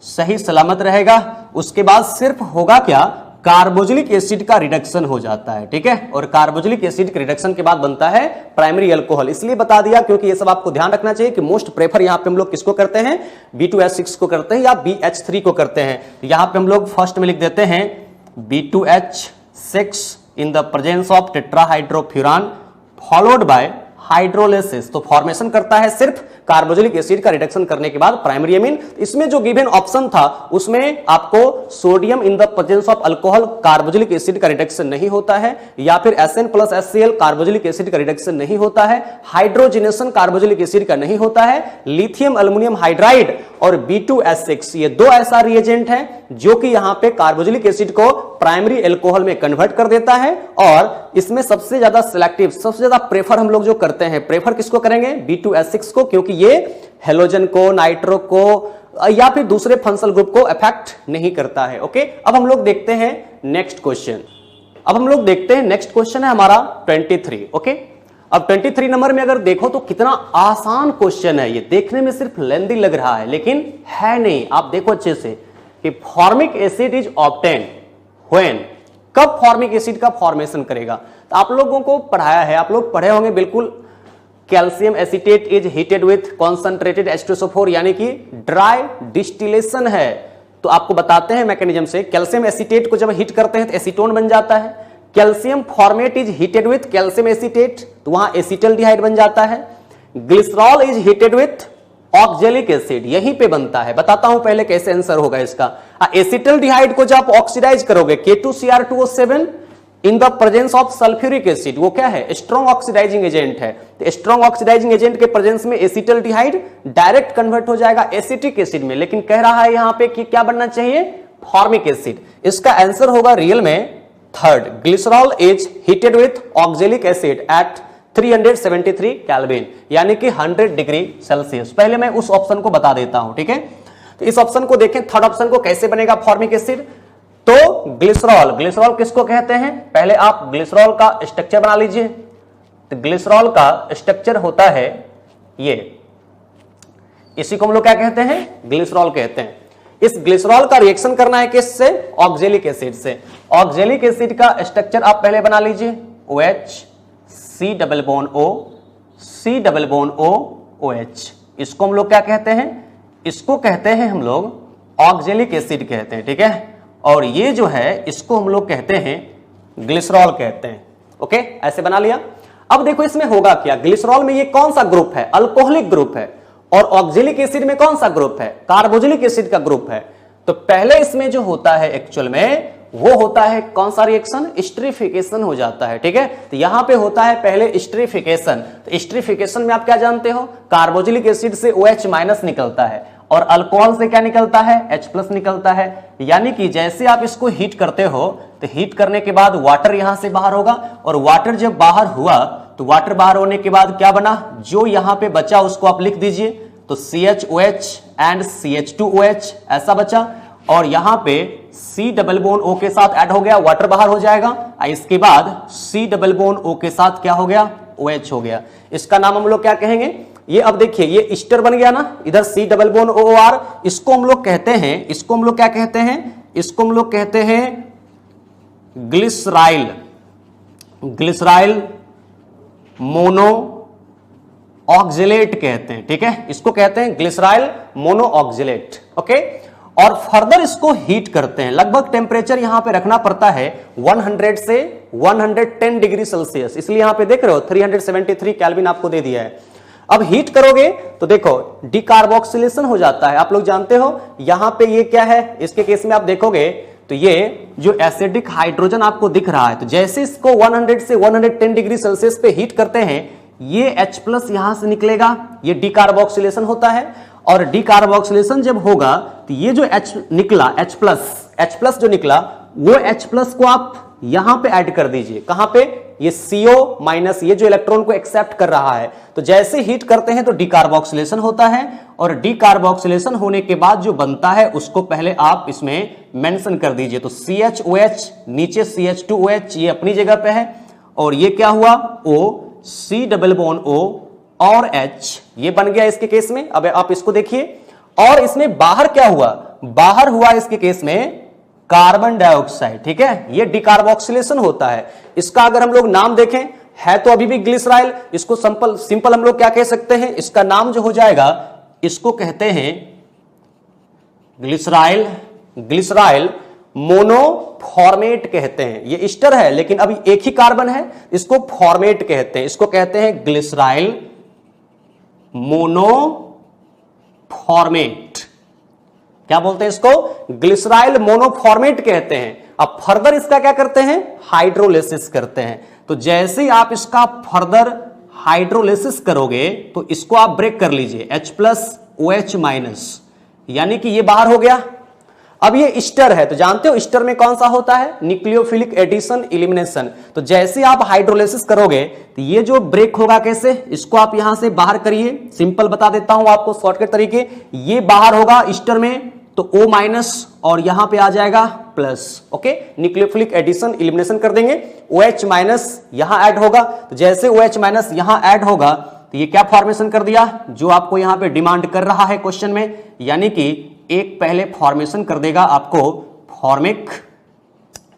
S2: सही सलामत रहेगा। उसके बाद सिर्फ होगा क्या, कार्बोक्सिलिक एसिड का रिडक्शन हो जाता है, ठीक है। और कार्बोक्सिलिक एसिड के रिडक्शन के बाद बनता है प्राइमरी अल्कोहल। इसलिए बता दिया क्योंकि ये सब आपको ध्यान रखना चाहिए कि मोस्ट प्रेफर यहां पे हम लोग किसको करते हैं, B2H6 को करते हैं या BH3 को करते हैं। यहां पे हम लोग फर्स्ट में लिख देते हैं B2H6 in the presence of tetrahydrofuran followed by hydrolysis. तो फॉर्मेशन करता है सिर्फ कार्बोक्सिलिक एसिड का रिडक्शन करने के बाद प्राइमरी अमीन। इसमें जो गिवन ऑप्शन था उसमें आपको sodium in the presence of alcohol carboxylic acid का रिडक्शन नहीं होता है, या फिर Sn plus HCl carboxylic acid का रिडक्शन नहीं होता है, हाइड्रोजिनेशन कार्बोक्सिलिक एसिड का नहीं होता है, लिथियम अल्युमिनियम हाइड्राइड और B2H6 ये दो ऐसा रिएजेंट है जो कि यहां पे कार्बोक्सिलिक एसिड को प्राइमरी अल्कोहल में कन्वर्ट कर देता है। और इसमें सबसे ज्यादा सिलेक्टिव, सबसे ज्यादा प्रेफर हम लोग जो करते हैं, प्रेफर किसको करेंगे, B2H6 को, क्योंकि ये हेलोजन को, नाइट्रो को या फिर दूसरे फंक्शनल ग्रुप को अफेक्ट नहीं करता है, ओके। अब हम लोग देखते हैं नेक्स्ट क्वेश्चन। अब हम लोग देखते हैं नेक्स्ट क्वेश्चन है हमारा 23, ओके। अब 23 नंबर में अगर देखो तो कितना आसान क्वेश्चन है, ये देखने में सिर्फ लेंदी लग रहा है लेकिन है नहीं। आप देखो अच्छे से कि formic acid is obtain when, कब फॉर्मिक एसिड का फॉर्मेशन करेगा। तो आप लोगों को पढ़ाया है, आप लोग पढ़े होंगे बिल्कुल, calcium acetate is heated with concentrated H2SO4, यानी कि ड्राई डिस्टिलेशन है। तो आपको बताते हैं मैकेनिज्म से, कैल्शियम एसीटेट को जब हीट करते हैं तो एसीटोन बन जाता है। Calcium formate is heated with calcium acetate, तो वहां एसिटल्डिहाइड बन जाता है। Glycerol is heated with oxalic acid, यहीं पे बनता है। बताता हूं पहले कैसे आंसर होगा इसका। एसिटल्डिहाइड को जब आप ऑक्सीडाइज करोगे K2Cr2O7 in the presence of sulphuric acid, वो क्या है, स्ट्रॉन्ग ऑक्सीडाइजिंग एजेंट है। तो स्ट्रॉन्ग ऑक्सीडाइजिंग एजेंट के प्रेजेंस में एसिटल्डिहाइड डायरेक्ट कन्वर्ट हो जाएगा एसिटिक एसिड में, लेकिन कह रहा है यहां पे कि क्या बनना चाहिए, फॉर्मिक एसिड। इसका आंसर होगा रियल में third, glycerol is heated with oxalic acid at 373 kelvin, यानी कि 100 डिग्री सेल्सियस। पहले मैं उस ऑप्शन को बता देता हूं, ठीक है। तो इस ऑप्शन को देखें, थर्ड ऑप्शन को कैसे बनेगा फॉर्मिक एसिड। तो ग्लिसरॉल, ग्लिसरॉल किसको कहते हैं, पहले आप ग्लिसरॉल का स्ट्रक्चर बना लीजिए। तो ग्लिसरॉल का स्ट्रक्चर होता है ये, इसी को हम लोग क्या कहते हैं, ग्लिसरॉल कहते हैं। इस ग्लिसरॉल का रिएक्शन करना है किससे, ऑक्जेलिक एसिड से। ऑक्जेलिक एसिड का स्ट्रक्चर आप पहले बना लीजिए, OH C double bond O, C double bond O OH। इसको हम लोग क्या कहते हैं? इसको कहते हैं हम लोग ऑक्जेलिक एसिड कहते हैं, ठीक है। और ये जो है इसको हम लोग कहते हैं ग्लिसरॉल कहते हैं। ओके, ऐसे बना लिया। अब देखो इसमें होगा क्या, ग्लिसरॉल में ये कौन सा ग्रुप है? अल्कोहलिक ग्रुप है। और ऑक्जेलिक एसिड में कौन सा ग्रुप है? कार्बोक्सिलिक एसिड का ग्रुप है। तो पहले इसमें जो होता है एक्चुअल में वो होता है कौन सा रिएक्शन? एस्टरिफिकेशन हो जाता है, ठीक है। तो यहां पे होता है पहले एस्टरिफिकेशन। तो एस्टरिफिकेशन में आप क्या जानते हो? कार्बोक्सिलिक एसिड से OH माइनस निकलता है और अल्कोहल से क्या निकलता है? H प्लस निकलता है। यानी कि जैसे आप इसको हीट करते हो तो हीट करने के बाद वाटर यहां से बाहर होगा और वाटर जब बाहर हुआ तो वाटर बाहर होने के बाद क्या बना? जो यहां पे बचा उसको आप लिख दीजिए। तो CHOH एंड CH2OH ऐसा बचा और यहां पे C डबल बॉन्ड O के साथ ऐड हो गया, वाटर बाहर हो जाएगा। इसके बाद C डबल बॉन्ड O के साथ क्या हो गया? OH हो गया। इसका नाम हम लोग क्या कहेंगे? ये अब देखिए ये ईस्टर बन गया ना, इधर C डबल बॉन्ड OR। इसको हम लोग कहते हैं, इसको हम लोग क्या कहते हैं? इसको हम लोग कहते हैं ग्लिसराइल, ग्लिसराइल मोनो ऑक्जिलेट कहते हैं, ठीक है। इसको कहते हैं ग्लिसराइल मोनो ऑक्जिलेट। ओके, और फर्दर इसको हीट करते हैं। लगभग टेम्परेचर यहां पे रखना पड़ता है 100 से 110 डिग्री सेल्सियस। इसलिए यहां पे देख रहे हो 373 केल्विन आपको दे दिया है। अब हीट करोगे तो देखो डिकार्बोक्सिलेशन हो जाता है। आप लोग जानते हो यहां पे ये क्या है? इसके केस में आप देखोगे तो ये जो एसिडिक हाइड्रोजन आपको दिख रहा है, तो जैसे इसको 100 से 110 डिग्री सेल्सियस पे हीट करते हैं ये H प्लस यहां से निकलेगा, ये डिकार्बोक्सिलेशन होता है। और डिकार्बोक्सिलेशन जब होगा तो ये जो H निकला H प्लस जो निकला वो H प्लस को आप यहां पे ऐड कर दीजिए। कहां पे? ये CO माइनस, ये जो इलेक्ट्रॉन को एक्सेप्ट कर रहा है। तो जैसे हीट करते हैं तो डिकार्बोक्सिलेशन होता है और डिकार्बोक्सिलेशन होने के बाद जो बनता है उसको पहले आप इसमें मेंशन कर दीजिए। तो CHOH नीचे CH2OH ये अपनी जगह पे है और ये क्या हुआ? O C double bond O और H ये बन गया इसके केस में। अब आप इसको देखिए और इसमें बाहर क्या हुआ? बाहर हुआ इसके केस में कार्बन डाइऑक्साइड, ठीक है। ये डिकार्बोक्सिलेशन होता है। इसका अगर हम लोग नाम देखें है तो अभी भी ग्लिसराइल। इसको सिंपल हम लोग क्या कह सकते हैं? इसका नाम जो हो जाएगा इसको कहते हैं ग्लिसराइल, ग्लिसराइल मोनोफॉर्मेट कहते हैं। ये ईस्टर है लेकिन अभी एक ही कार्बन है, इसको फॉर्मेट कहते हैं। इसको कहते हैं ग्लिसराइल मोनोफॉर्मेट। क्या बोलते हैं इसको? ग्लिसराइल मोनोफॉर्मेट कहते हैं। अब फर्दर इसका क्या करते हैं? हाइड्रोलिसिस करते हैं। तो जैसे ही आप इसका फर्दर हाइड्रोलिसिस करोगे तो इसको आप ब्रेक कर लीजिए H प्लस OH माइनस, यानी कि ये बाहर हो गया। अब ये ईस्टर है तो जानते हो ईस्टर में कौन सा होता है? Nucleophilic addition elimination. तो जैसे आप हाइड्रोलिसिस करोगे तो ये जो ब्रेक होगा कैसे? इसको आप यहां से बाहर करिए। सिंपल बता देता हूं आपको शॉर्टकट तरीके। ये बाहर होगा ईस्टर में तो O माइनस और यहां पे आ जाएगा plus. Okay, nucleophilic addition elimination कर देंगे। OH माइनस यहां ऐड होगा तो जैसे OH माइनस यहां ऐड होगा तो ये क्या फॉर्मेशन कर दिया? जो आपको यहां पे डिमांड कर रहा है क्वेश्चन में, यानी कि एक पहले फॉर्मेशन कर देगा आपको फॉर्मिक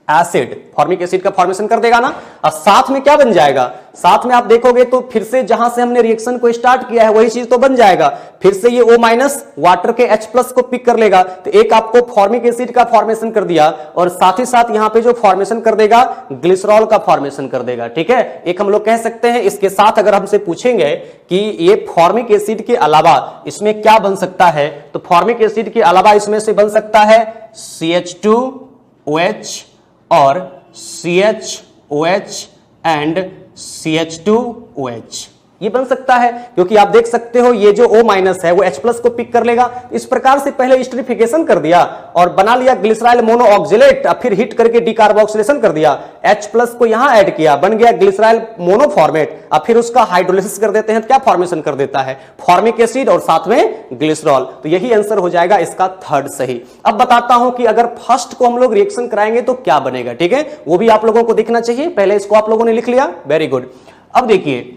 S2: एसिड, फॉर्मिक एसिड का फॉर्मेशन कर देगा ना। अब साथ में क्या बन जाएगा? साथ में आप देखोगे तो फिर से जहां से हमने रिएक्शन को स्टार्ट किया है वही चीज तो बन जाएगा। फिर से ये O माइनस वाटर के H प्लस को पिक कर लेगा तो एक आपको फॉर्मिक एसिड का फॉर्मेशन कर दिया और साथ ही साथ यहां पे जो फॉर्मेशन कर देगा ग्लिसरॉल का फॉर्मेशन कर देगा, ठीक है। एक हम लोग कह सकते हैं इसके साथ अगर हमसे पूछेंगे कि ये फॉर्मिक एसिड के अलावा इसमें क्या बन सकता है, तो फॉर्मिक एसिड के अलावा इसमें से बन सकता है CH2OH और CHOH एंड CH2OH ये बन सकता है। क्योंकि आप देख सकते हो ये जो O माइनस है वो H प्लस को पिक कर लेगा। इस प्रकार से पहले एस्टरिफिकेशन कर दिया और बना लिया ग्लिसराइल मोनो ऑक्जिलेट, अब फिर हीट करके डिकार्बोक्सिलेशन कर दिया, H प्लस को यहां ऐड किया, बन गया ग्लिसराइल मोनोफॉर्मेट। अब फिर उसका हाइड्रोलिसिस कर देते हैं तो क्या फॉर्मेशन कर देता है? फॉर्मिक एसिड और साथ में ग्लिसरॉल। तो यही आंसर हो जाएगा इसका थर्ड सही। अब बताता हूं कि अगर फर्स्ट को हम लोग रिएक्शन कराएंगे तो क्या बनेगा, ठीक है। वो भी आप लोगों को दिखना चाहिए। पहले इसको आप लोगों ने लिख लिया, वेरी गुड। अब देखिए,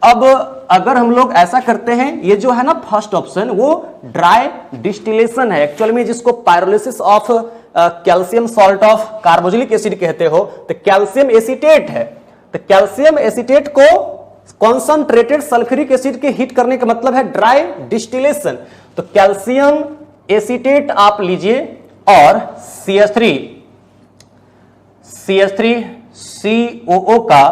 S2: अब अगर हम लोग ऐसा करते हैं, ये जो है ना फर्स्ट ऑप्शन वो ड्राई डिस्टिलेशन है एक्चुअल में, जिसको pyrolysis of calcium salt of carboxylic acid कहते हो। तो कैल्शियम एसीटेट है, तो कैल्शियम एसीटेट को कॉन्संट्रेटेड सल्फ्यूरिक एसिड के हीट करने का मतलब है ड्राई डिस्टिलेशन। तो कैल्शियम एसीटेट आप लीजिए और CH3COO का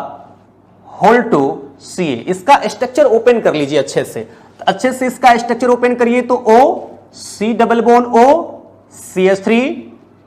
S2: होल टू Ca, इसका स्ट्रक्चर ओपन कर लीजिए अच्छे से। अच्छे से इसका स्ट्रक्चर ओपन करिए तो O C double bond O CH3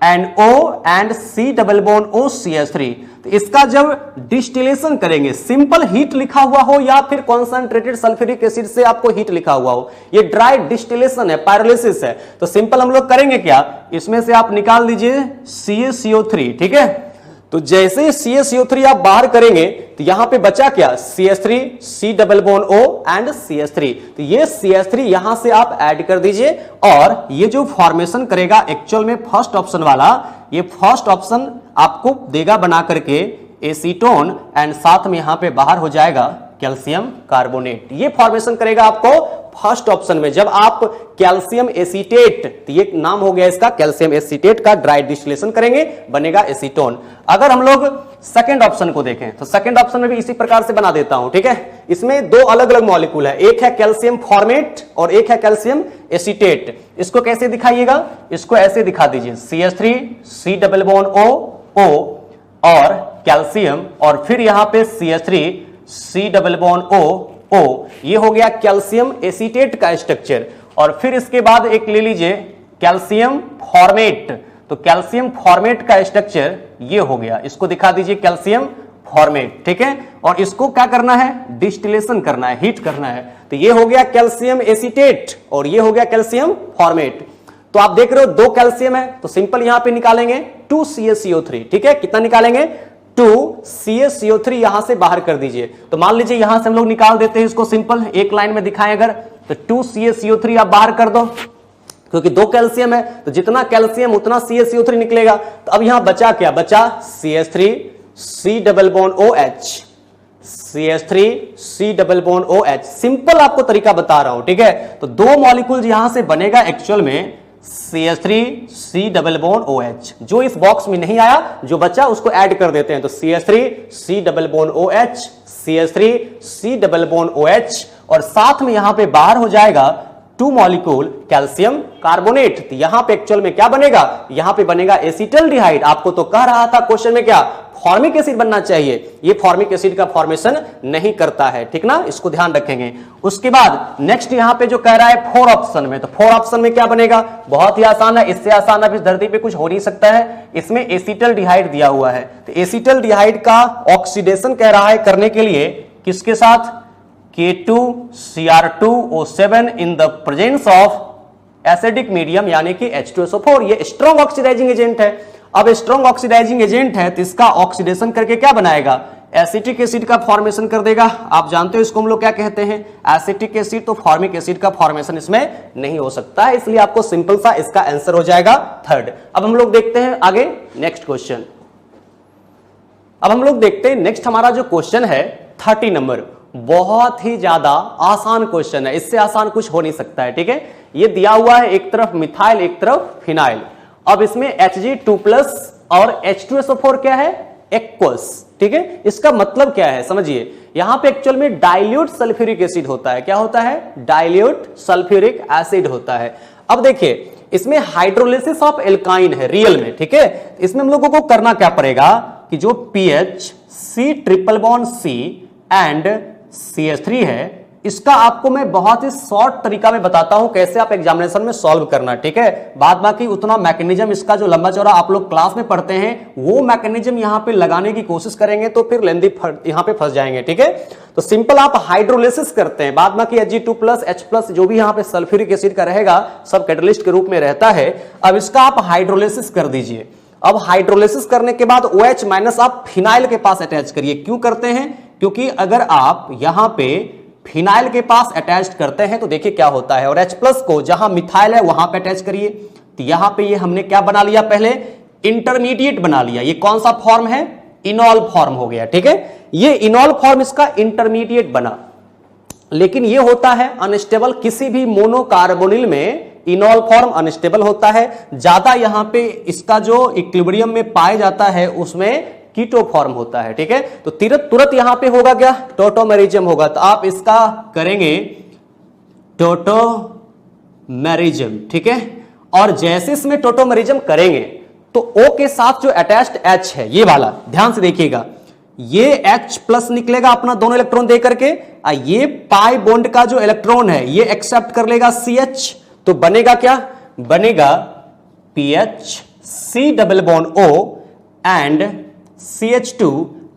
S2: and O and C double bond O CH3। तो इसका जब डिस्टिलेशन करेंगे, सिंपल हीट लिखा हुआ हो या फिर कॉन्सेंट्रेटेड सल्फ्यूरिक एसिड से आपको हीट लिखा हुआ हो, ये ड्राई डिस्टिलेशन है, पायरोलिसिस है। तो सिंपल हम लोग करेंगे क्या, इसमें से आप निकाल दीजिए CaCO3, ठीक है। तो जैसे ही CaCO3 आप बाहर करेंगे तो यहां पे बचा क्या, CH3 C double bond O and CH3। तो ये CH3 यहां से आप ऐड कर दीजिए और ये जो फॉर्मेशन करेगा एक्चुअल में फर्स्ट ऑप्शन वाला, ये फर्स्ट ऑप्शन आपको देगा बना करके एसीटोन एंड साथ में यहां पे बाहर हो जाएगा कैल्शियम कार्बोनेट। ये फॉर्मेशन करेगा आपको फर्स्ट ऑप्शन में। जब आप कैल्शियम एसीटेट, तो ये नाम हो गया इसका कैल्शियम एसीटेट का, ड्राई डिस्टिलेशन करेंगे बनेगा एसीटोन। अगर हम लोग सेकंड ऑप्शन को देखें तो सेकंड ऑप्शन में भी इसी प्रकार से बना देता हूं, ठीक है। इसमें दो अलग अलग मॉलिक्यूल है, एक है कैल्शियम फॉर्मेट और एक है कैल्शियम एसीटेट। इसको कैसे दिखाइएगा, इसको ऐसे दिखा दीजिए CH3 C double bond O और कैल्शियम और फिर यहां पे CH3 C double bond O, ये हो गया कैल्शियम एसीटेट का स्ट्रक्चर। और फिर इसके बाद एक ले लीजिए कैल्शियम फॉर्मेट, तो कैल्शियम फॉर्मेट का स्ट्रक्चर ये हो गया, इसको दिखा दीजिए कैल्शियम फॉर्मेट, ठीक है। और इसको क्या करना है, डिस्टिलेशन करना है, हीट करना है। तो ये हो गया कैल्शियम एसीटेट और ये हो गया कैल्शियम फॉर्मेट। तो आप देख रहे हो दो कैल्शियम है, तो सिंपल यहां पे निकालेंगे 2CaCO3, ठीक है। कितना निकालेंगे, 2CaCO3 यहां से बाहर कर दीजिए। तो मान लीजिए यहां से हम लोग निकाल देते हैं इसको, सिंपल एक लाइन में दिखाएं अगर, तो 2CaCO3 आप बाहर कर दो, क्योंकि दो कैल्शियम है तो जितना कैल्शियम उतना CaCO3 निकलेगा। तो अब यहां बचा क्या, बचा CH3 C double bond OH, CH3 C double bond OH। Simple आपको तरीका बता रहा हूं, ठीक है। तो दो मॉलिक्यूल यहां से बनेगा एक्चुअल में CH3 C double bond OH। जो इस बॉक्स में नहीं आया, जो बचा उसको ऐड कर देते हैं। तो CH3 C double bond OH, CH3 C double bond OH और साथ में यहां पे बाहर हो जाएगा 2 मॉलिक्यूल कैल्शियम कार्बोनेट। तो यहां पे एक्चुअल में क्या बनेगा, यहां पे बनेगा एसिटल्डिहाइड। आपको तो कह रहा था क्वेश्चन में क्या, फॉर्मिक एसिड बनना चाहिए, ये फॉर्मिक एसिड का फॉर्मेशन नहीं करता है, ठीक ना, इसको ध्यान रखेंगे। उसके बाद नेक्स्ट यहां पे जो कह रहा है 4 ऑप्शन में, तो 4 ऑप्शन में क्या बनेगा, बहुत ही आसान है, इससे आसान अब इस धरती पे कुछ हो नहीं सकता है। इसमें एसिटल्डिहाइड दिया हुआ है, तो एसिटल्डिहाइड का ऑक्सीडेशन कह रहा है करने के लिए किसके साथ, K2Cr2O7 in the presence of acidic medium यानी कि H2SO4। ये स्ट्रॉन्ग ऑक्सीडाइजिंग एजेंट है। अब स्ट्रॉन्ग ऑक्सीडाइजिंग एजेंट है तो इसका ऑक्सीडेशन करके क्या बनाएगा, एसिटिक एसिड का फॉर्मेशन कर देगा। आप जानते हो इसको हम लोग क्या कहते हैं, एसिटिक एसिड। तो फॉर्मिक एसिड का फॉर्मेशन इसमें नहीं हो सकता है, इसलिए आपको सिंपल सा इसका आंसर हो जाएगा थर्ड। अब हम लोग देखते हैं आगे नेक्स्ट क्वेश्चन। अब हम लोग देखते हैं नेक्स्ट हमारा जो क्वेश्चन है 30 नंबर, बहुत ही ज्यादा आसान क्वेश्चन है, इससे आसान कुछ हो नहीं सकता है, ठीक है। ये दिया हुआ है एक तरफ मिथाइल एक तरफ फिनाइल। अब इसमें Hg2+ और H2SO4 क्या है, एक्वस, ठीक है। इसका मतलब क्या है समझिए, यहां पे एक्चुअल में डाइल्यूट सल्फ्यूरिक एसिड होता है। क्या होता है, डाइल्यूट सल्फ्यूरिक एसिड होता है। अब देखिए इसमें हाइड्रोलिसिस ऑफ एल्काइन है रियल में, ठीक है। इसमें हम लोगों को करना क्या पड़ेगा कि जो pH C triple bond C and CH3 है, इसका आपको मैं बहुत ही शॉर्ट तरीका में बताता हूं कैसे आप एग्जामिनेशन में सॉल्व करना, ठीक है। बाद बाकी उतना मैकेनिज्म इसका जो लंबा चौड़ा आप लोग क्लास में पढ़ते हैं वो मैकेनिज्म यहां पे लगाने की कोशिश करेंगे तो फिर लेंदी यहां पे फंस जाएंगे, ठीक है। तो सिंपल आप हाइड्रोलिसिस करते हैं, बाद बाकी Hg2+ H+ जो भी यहां पे सल्फ्यूरिक एसिड का रहेगा सब कैटलिस्ट के रूप में रहता है। अब इसका आप हाइड्रोलिसिस कर दीजिए। अब हाइड्रोलिसिस करने के बाद OH- आप फिनाइल के पास अटैच करिए। क्यों करते हैं, क्योंकि अगर आप यहां पे फिनाइल के पास अटैच करते हैं तो देखिए क्या होता है, और H+ को जहां मिथाइल है वहां पे अटैच करिए। तो यहां पे ये हमने क्या बना लिया, पहले इंटरमीडिएट बना लिया। ये कौन सा फॉर्म है, इनॉल फॉर्म हो गया, ठीक है। ये इनॉल फॉर्म इसका इंटरमीडिएट बना, लेकिन ये होता है अनस्टेबल। किसी भी मोनोकार्बोनिल में इनॉल फॉर्म अनस्टेबल होता है। ज्यादा यहां पे इसका जो इक्विलिब्रियम में पाया जाता है उसमें कीटो फॉर्म होता है। ठीक है, तो तुरंत यहां पे होगा क्या, टोटोमेरिज्म होगा। तो आप इसका करेंगे टोटोमेरिज्म। ठीक है, और जैसे इसमें टोटोमेरिज्म करेंगे तो O के साथ जो अटैच्ड H है ये वाला, ध्यान से देखिएगा, ये H प्लस निकलेगा अपना दोनों इलेक्ट्रॉन दे करके, ये पाई बॉन्ड का जो इलेक्ट्रॉन है ये एक्सेप्ट कर लेगा CH, तो बनेगा क्या, बनेगा PH C double bond O and CH2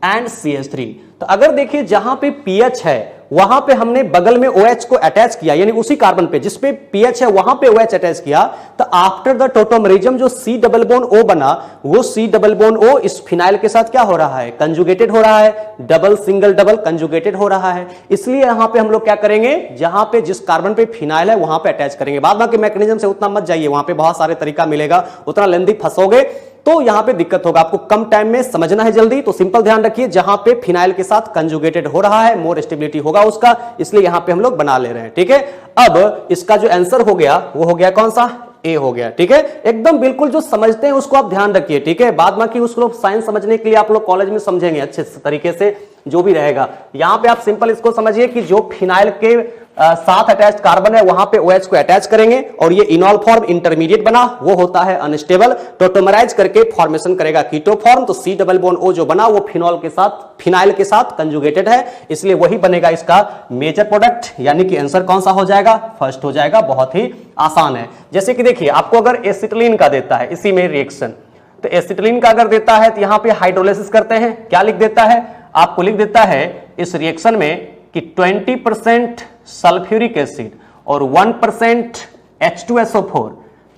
S2: and CH3। तो अगर देखिए जहां पे पीएच है वहां पे हमने बगल में OH को अटैच किया, यानी उसी कार्बन पे जिस पे पीएच है वहां पे OH अटैच किया, तो आफ्टर द टोटोमेरिज्म जो C डबल बॉन्ड O बना, वो C डबल बॉन्ड O इस फिनाइल के साथ क्या हो रहा है, कंजुगेटेड हो रहा है, डबल सिंगल डबल कंजुगेटेड हो रहा है। इसलिए यहां पे हम लोग क्या करेंगे, जहां पे जिस कार्बन पे फिनाइल है वहां पे अटैच करेंगे। बाद बाकी मैकेनिज्म से उतना मत जाइए, वहां पे बहुत सारे तरीका मिलेगा, उतना लेंथी फंसोगे तो यहां पे दिक्कत होगा। आपको कम टाइम में समझना है जल्दी, तो सिंपल ध्यान रखिए, जहां पे फिनाइल के साथ कंजुगेटेड हो रहा है मोर स्टेबिलिटी होगा उसका, इसलिए यहां पे हम लोग बना ले रहे हैं। ठीक है, अब इसका जो आंसर हो गया वो हो गया कौन सा, ए हो गया। ठीक है, एकदम बिल्कुल जो समझते हैं उसको आप ध्यान रखिए। ठीक है, बाद बाकी उसको साइंस समझने के लिए आप लोग कॉलेज में समझेंगे अच्छे तरीके से, जो भी रहेगा। यहां पे आप सिंपल इसको समझिए कि जो फिनाइल के साथ अटैच कार्बन है वहां पे OH को अटैच करेंगे और ये इनॉल फॉर्म इंटरमीडिएट बना, वो होता है अनस्टेबल, टोटोमराइज करके फॉर्मेशन करेगा कीटो फॉर्म। तो C डबल बॉन्ड O जो बना वो फिनॉल के साथ, फिनाइल के साथ कंजुगेटेड है, इसलिए वही बनेगा इसका मेजर प्रोडक्ट, यानी कि आंसर कौन सा हो जाएगा, फर्स्ट हो जाएगा। बहुत ही आसान है। जैसे कि देखिए आपको अगर एसिटिलीन का देता है इसी में रिएक्शन, तो एसिटिलीन का अगर देता है तो यहां पे हाइड्रोलिसिस करते हैं, क्या लिख देता है, आपको लिख देता है इस रिएक्शन में कि 20% सल्फ्यूरिक एसिड और 1% H2SO4,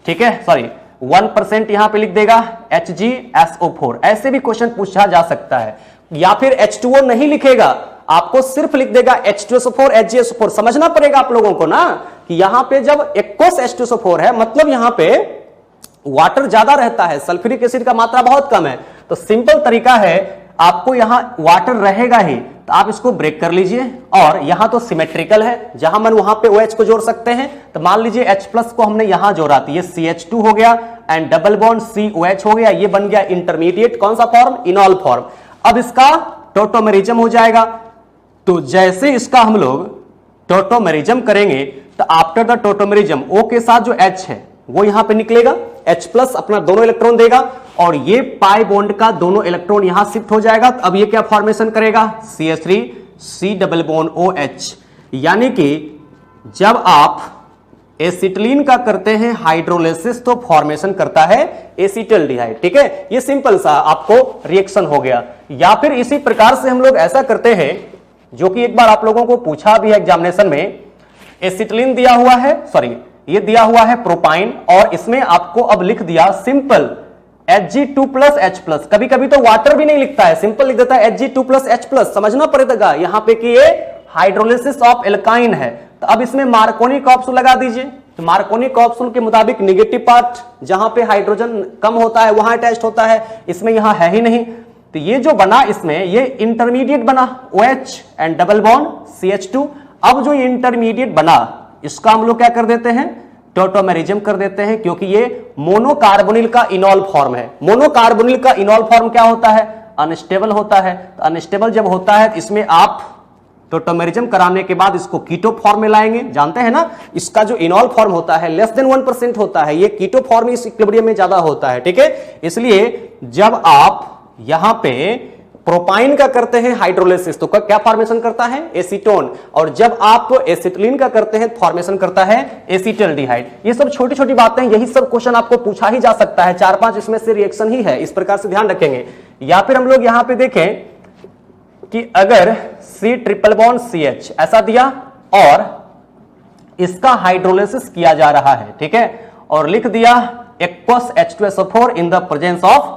S2: ठीक है, सॉरी 1% यहां पे लिख देगा HgSO4। ऐसे भी क्वेश्चन पूछा जा सकता है, या फिर H2O नहीं लिखेगा, आपको सिर्फ लिख देगा H2SO4 HgSO4। समझना पड़ेगा आप लोगों को ना कि यहां पे जब एक्वस H2SO4 है मतलब यहां पे वाटर ज्यादा रहता है, सल्फ्यूरिक एसिड का मात्रा बहुत कम है। तो सिंपल तरीका है, आपको यहां वाटर रहेगा ही, तो आप इसको ब्रेक कर लीजिए, और यहां तो सिमेट्रिकल है, जहां मन वहां पे OH को जोड़ सकते हैं। तो मान लीजिए H प्लस को हमने यहां जोड़ा, तो ये CH2 हो गया एंड डबल बॉन्ड COH हो गया, ये बन गया इंटरमीडिएट कौन सा फॉर्म, इनॉल फॉर्म। अब इसका टोटोमेरिज्म हो जाएगा। तो जैसे इसका हम लोग टोटोमेरिज्म करेंगे तो आफ्टर द टोटोमेरिज्म O के साथ जो H है वो यहां पे निकलेगा, H प्लस अपना दोनों इलेक्ट्रॉन देगा और ये पाई बॉन्ड का दोनों इलेक्ट्रॉन यहां शिफ्ट हो जाएगा। तो अब ये क्या फॉर्मेशन करेगा, CH3 C double bond OH। यानी कि जब आप एसिटिलीन का करते हैं हाइड्रोलिसिस तो फॉर्मेशन करता है एसिटल्डिहाइड। ठीक है, ये सिंपल सा आपको रिएक्शन हो गया। या फिर इसी प्रकार से हम लोग ऐसा करते हैं, जो कि एक बार आप लोगों को पूछा भी है एग्जामिनेशन में, एसिटिलीन दिया हुआ है, सॉरी ये दिया हुआ है प्रोपाइन, और इसमें आपको अब लिख दिया simple Hg2 plus H plus. कभी कभी तो वाटर भी नहीं लिखता है, सिंपल लिख देता है Hg2 प्लस H प्लस। समझना पड़ेगा यहां पे कि ये हाइड्रोलिसिस ऑफ एल्काइन है। तो अब इसमें मार्कोनी कैप्सूल लगा दीजिए। तो मार्कोनी कैप्सूल के मुताबिक निगेटिव पार्ट जहां पे हाइड्रोजन कम होता है वहां अटैच्ड होता है, इसमें यहां है ही नहीं। तो ये जो बना इसमें ये इंटरमीडिएट बना OH and double bond CH2। अब जो इंटरमीडिएट बना इसका हम लोग क्या कर देते हैं, टोटोमेरिज्म कर देते हैं, क्योंकि ये मोनोकार्बोनिल का इनॉल फॉर्म है। मोनोकार्बोनिल का इनॉल फॉर्म क्या होता है, अनस्टेबल होता है। तो अनस्टेबल जब होता है तो इसमें आप टोटोमेरिज्म कराने के बाद इसको कीटो फॉर्म में लाएंगे। जानते हैं ना, इसका जो इनॉल फॉर्म होता है लेस देन 1% होता है, ये कीटो फॉर्म इस इक्विलिब्रियम में ज्यादा होता है। ठीक है, इसलिए जब आप यहां पे प्रोपाइन का करते हैं हाइड्रोलिसिस तो क्या फॉर्मेशन करता है, एसीटोन, और जब आप एसिटिलीन का करते हैं फॉर्मेशन करता है एसिटल्डिहाइड। ये सब छोटी छोटी बातें, यही सब क्वेश्चन आपको पूछा ही जा सकता है, 4-5 इसमें से रिएक्शन ही है, इस प्रकार से ध्यान रखेंगे। या फिर हम लोग यहां पे देखें कि अगर C ट्रिपल बॉन्ड CH ऐसा दिया और इसका हाइड्रोलिसिस किया जा रहा है, ठीक है, और लिख दिया aqueous H2SO4 in the presence of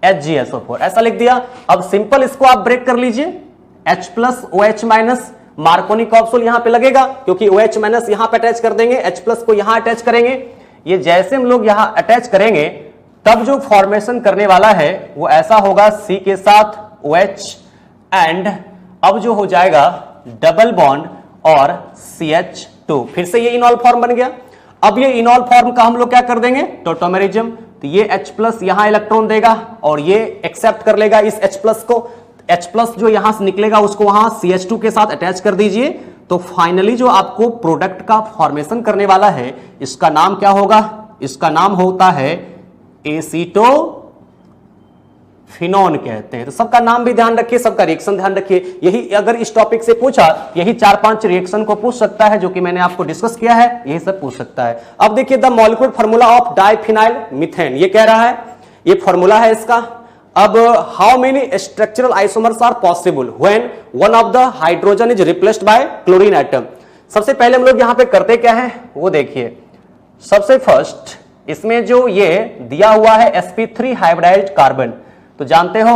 S2: HgSO4 ऐसा लिख दिया। अब सिंपल इसको आप ब्रेक कर लीजिए, H plus OH minus, Markovnikov capsule यहां पे लगेगा क्योंकि OH माइनस यहां पे अटैच कर देंगे, H प्लस को यहां अटैच करेंगे। ये जैसे हम लोग यहां अटैच करेंगे तब जो फॉर्मेशन करने वाला है वो ऐसा होगा, C के साथ OH एंड अब जो हो जाएगा डबल बॉन्ड और CH2, फिर से ये इनॉल फॉर्म बन गया। अब ये इनॉल फॉर्म का हम लोग क्या कर देंगे, टोटोमेरिज्म। तो ये H+ यहां इलेक्ट्रॉन देगा और ये एक्सेप्ट कर लेगा इस H+ को। H+ जो यहां से निकलेगा उसको वहां CH2 के साथ अटैच कर दीजिए। तो फाइनली जो आपको प्रोडक्ट का फॉर्मेशन करने वाला है इसका नाम क्या होगा? इसका नाम होता है एसीटोफिनोन कहते हैं। तो सबका नाम भी ध्यान रखिए, सबका रिएक्शन ध्यान रखिए। यही अगर इस टॉपिक से पूछा, यही 4-5 रिएक्शन को पूछ सकता है जो कि मैंने आपको डिस्कस किया है, यही सब पूछ सकता है। अब देखिए the molecular formula of diphenyl methane, ये कह रहा है, ये फार्मूला है इसका। अब how many structural isomers are possible when one of the hydrogen is replaced by chlorine atom. सबसे पहले हम लोग यहां पे करते क्या है वो देखिए। सबसे फर्स्ट इसमें जो ये दिया हुआ है sp3 हाइब्रिडाइज्ड कार्बन, तो जानते हो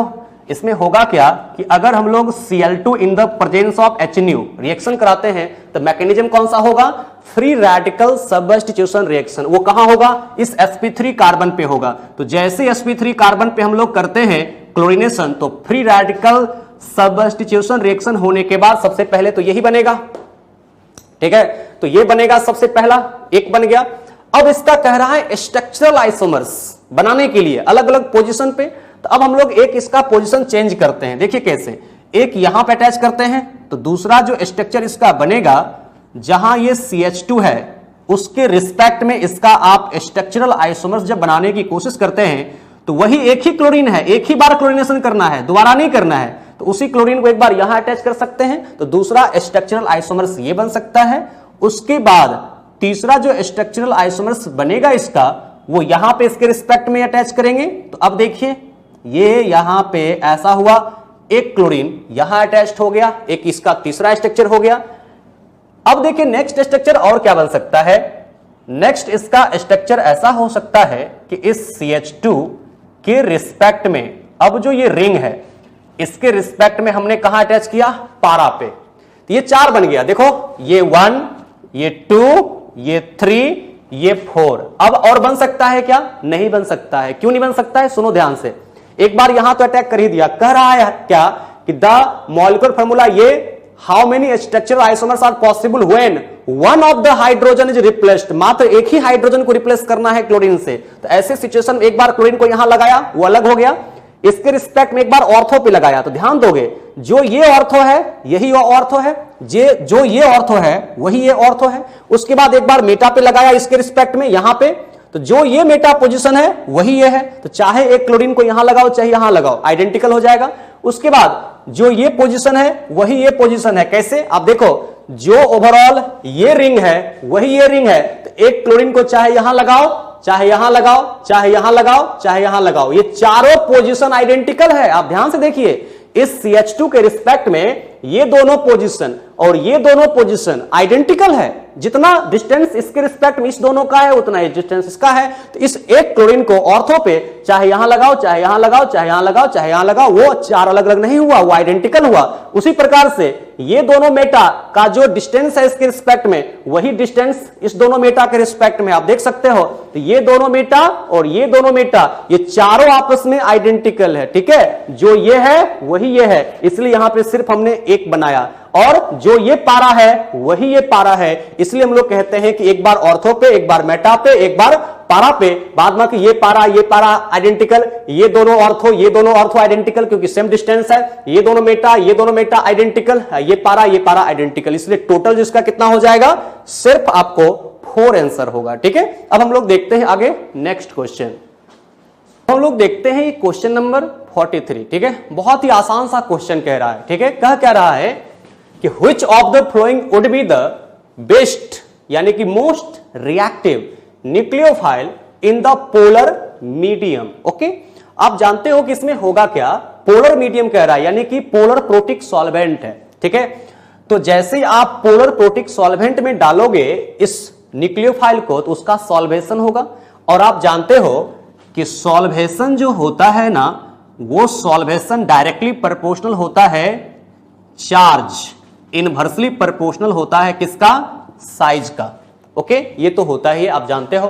S2: इसमें होगा क्या कि अगर हम लोग Cl2 in the presence of HNu reaction कराते हैं तो मैकेनिज्म कौन सा होगा? Free radical substitution reaction. वो कहां होगा? इस sp3 कार्बन पे होगा। तो जैसे sp3 कार्बन पे हम लोग करते हैं क्लोरीनेशन, तो फ्री रेडिकल सब्स्टिट्यूशन रिएक्शन होने के बाद सबसे पहले तो यही बनेगा, ठीक है। तो ये बनेगा सबसे पहला, एक बन गया। अब इसका कह रहा है स्ट्रक्चरल आइसोमर्स बनाने के लिए अलग अलग पोजीशन पे। तो अब हम लोग एक इसका पोजीशन चेंज करते हैं। देखिए कैसे, एक यहां पे अटैच करते हैं तो दूसरा जो स्ट्रक्चर इसका बनेगा जहां ये CH2 है उसके रिस्पेक्ट में इसका आप स्ट्रक्चरल आइसोमर्स जब बनाने की कोशिश करते हैं तो वही एक ही क्लोरीन है, एक ही बार क्लोरीनेशन करना है, दोबारा नहीं करना है। तो उसी क्लोरीन को एक बार यहां अटैच कर सकते हैं तो दूसरा स्ट्रक्चरल आइसोमर्स ये बन सकता है। उसके बाद तीसरा जो स्ट्रक्चरल आइसोमर्स बनेगा इसका वो यहां पे इसके रिस्पेक्ट में अटैच करेंगे। तो अब देखिए ये यहां पे ऐसा हुआ, एक क्लोरीन यहां अटैच्ड हो गया, एक इसका तीसरा स्ट्रक्चर हो गया। अब देखिए नेक्स्ट स्ट्रक्चर और क्या बन सकता है? नेक्स्ट इसका स्ट्रक्चर ऐसा हो सकता है कि इस CH2 के रिस्पेक्ट में अब जो ये रिंग है इसके रिस्पेक्ट में हमने कहां अटैच किया? पारा पे। तो ये 4 बन गया। देखो ये 1, ये 2, ये 3, ये 4। अब और बन सकता है क्या? नहीं बन सकता है। क्यों नहीं बन सकता है? सुनो ध्यान से। एक बार यहां तो अटैक कर ही दिया। कह रहा है क्या कि द मॉलिक्यूलर फार्मूला ये how many structural isomers are possible when one of the hydrogen is replaced. मात्र एक ही हाइड्रोजन को रिप्लेस करना है क्लोरीन से। तो ऐसे सिचुएशन में एक बार क्लोरीन को यहां लगाया, वो अलग हो गया, इसके रिस्पेक्ट में एक बार ऑर्थो पे लगाया। तो ध्यान दोगे जो ये ऑर्थो है यही वो ऑर्थो है, जो ये ऑर्थो है वही ये ऑर्थो है। उसके बाद एक बार मेटा पे लगाया इसके रिस्पेक्ट में यहां पे, तो जो ये मेटा पोजीशन है वही ये है। तो चाहे एक क्लोरीन को यहां लगाओ चाहे यहां लगाओ, आइडेंटिकल हो जाएगा। उसके बाद जो ये पोजीशन है वही ये पोजीशन है। कैसे? आप देखो जो ओवरऑल ये रिंग है वही ये रिंग है। तो एक क्लोरीन को चाहे यहां लगाओ चाहे यहां लगाओ चाहे यहां लगाओ चाहे यहां लगाओ, ये चारों पोजीशन आइडेंटिकल है। आप ध्यान से देखिए इस CH2 के रिस्पेक्ट में ये दोनों पोजीशन और ये दोनों पोजीशन आइडेंटिकल है। जितना डिस्टेंस इसके रिस्पेक्ट में इस दोनों का है उतना ही डिस्टेंस इसका है। तो इस एक क्लोरीन को ऑर्थो पे चाहे यहां लगाओ चाहे यहां लगाओ चाहे यहां लगाओ चाहे यहां लगाओ, वो 4 अलग अलग नहीं हुआ, वो आइडेंटिकल हुआ। उसी प्रकार से ये दोनों मेटा का जो डिस्टेंस है इसके रिस्पेक्ट में वही डिस्टेंस इस दोनों मेटा के रिस्पेक्ट में आप देख सकते हो। तो ये दोनों मेटा और ये दोनों मेटा ये चारों आपस में आइडेंटिकल है, ठीक है। जो ये है वही ये है, इसलिए यहां पे सिर्फ हमने एक बनाया। और जो ये पारा है वही ये पारा है, इसलिए हम लोग कहते हैं कि एक बार ऑर्थो पे एक बार मेटा पे एक बार पारा पे। बाद में कि ये पारा आइडेंटिकल, ये दोनों ऑर्थो आइडेंटिकल क्योंकि सेम डिस्टेंस है। ये दोनों मेटा आइडेंटिकल, ये पारा आइडेंटिकल। इसलिए टोटल जिसका कितना हो जाएगा? सिर्फ आपको 4 आंसर होगा, ठीक है। अब हम लोग देखते हैं आगे नेक्स्ट क्वेश्चन। हम लोग देखते हैं क्वेश्चन नंबर 43, ठीक है। बहुत ही आसान सा क्वेश्चन कह रहा है, ठीक है। कह क्या रहा है कि which of the following would be the best यानी कि most reactive nucleophile in the polar medium. Okay, आप जानते हो कि इसमें होगा क्या? पोलर मीडियम कह रहा है यानी कि पोलर प्रोटिक सॉल्वेंट है, ठीक है। तो जैसे आप पोलर प्रोटिक सॉल्वेंट में डालोगे इस न्यूक्लियोफाइल को तो उसका सॉल्वेशन होगा। और आप जानते हो कि सॉल्वेशन जो होता है ना वो सॉल्वेशन डायरेक्टली प्रोपोर्शनल होता है चार्ज, इनवर्सली प्रोपोर्शनल होता है किसका? साइज का। ओके, ये तो होता ही आप जानते हो।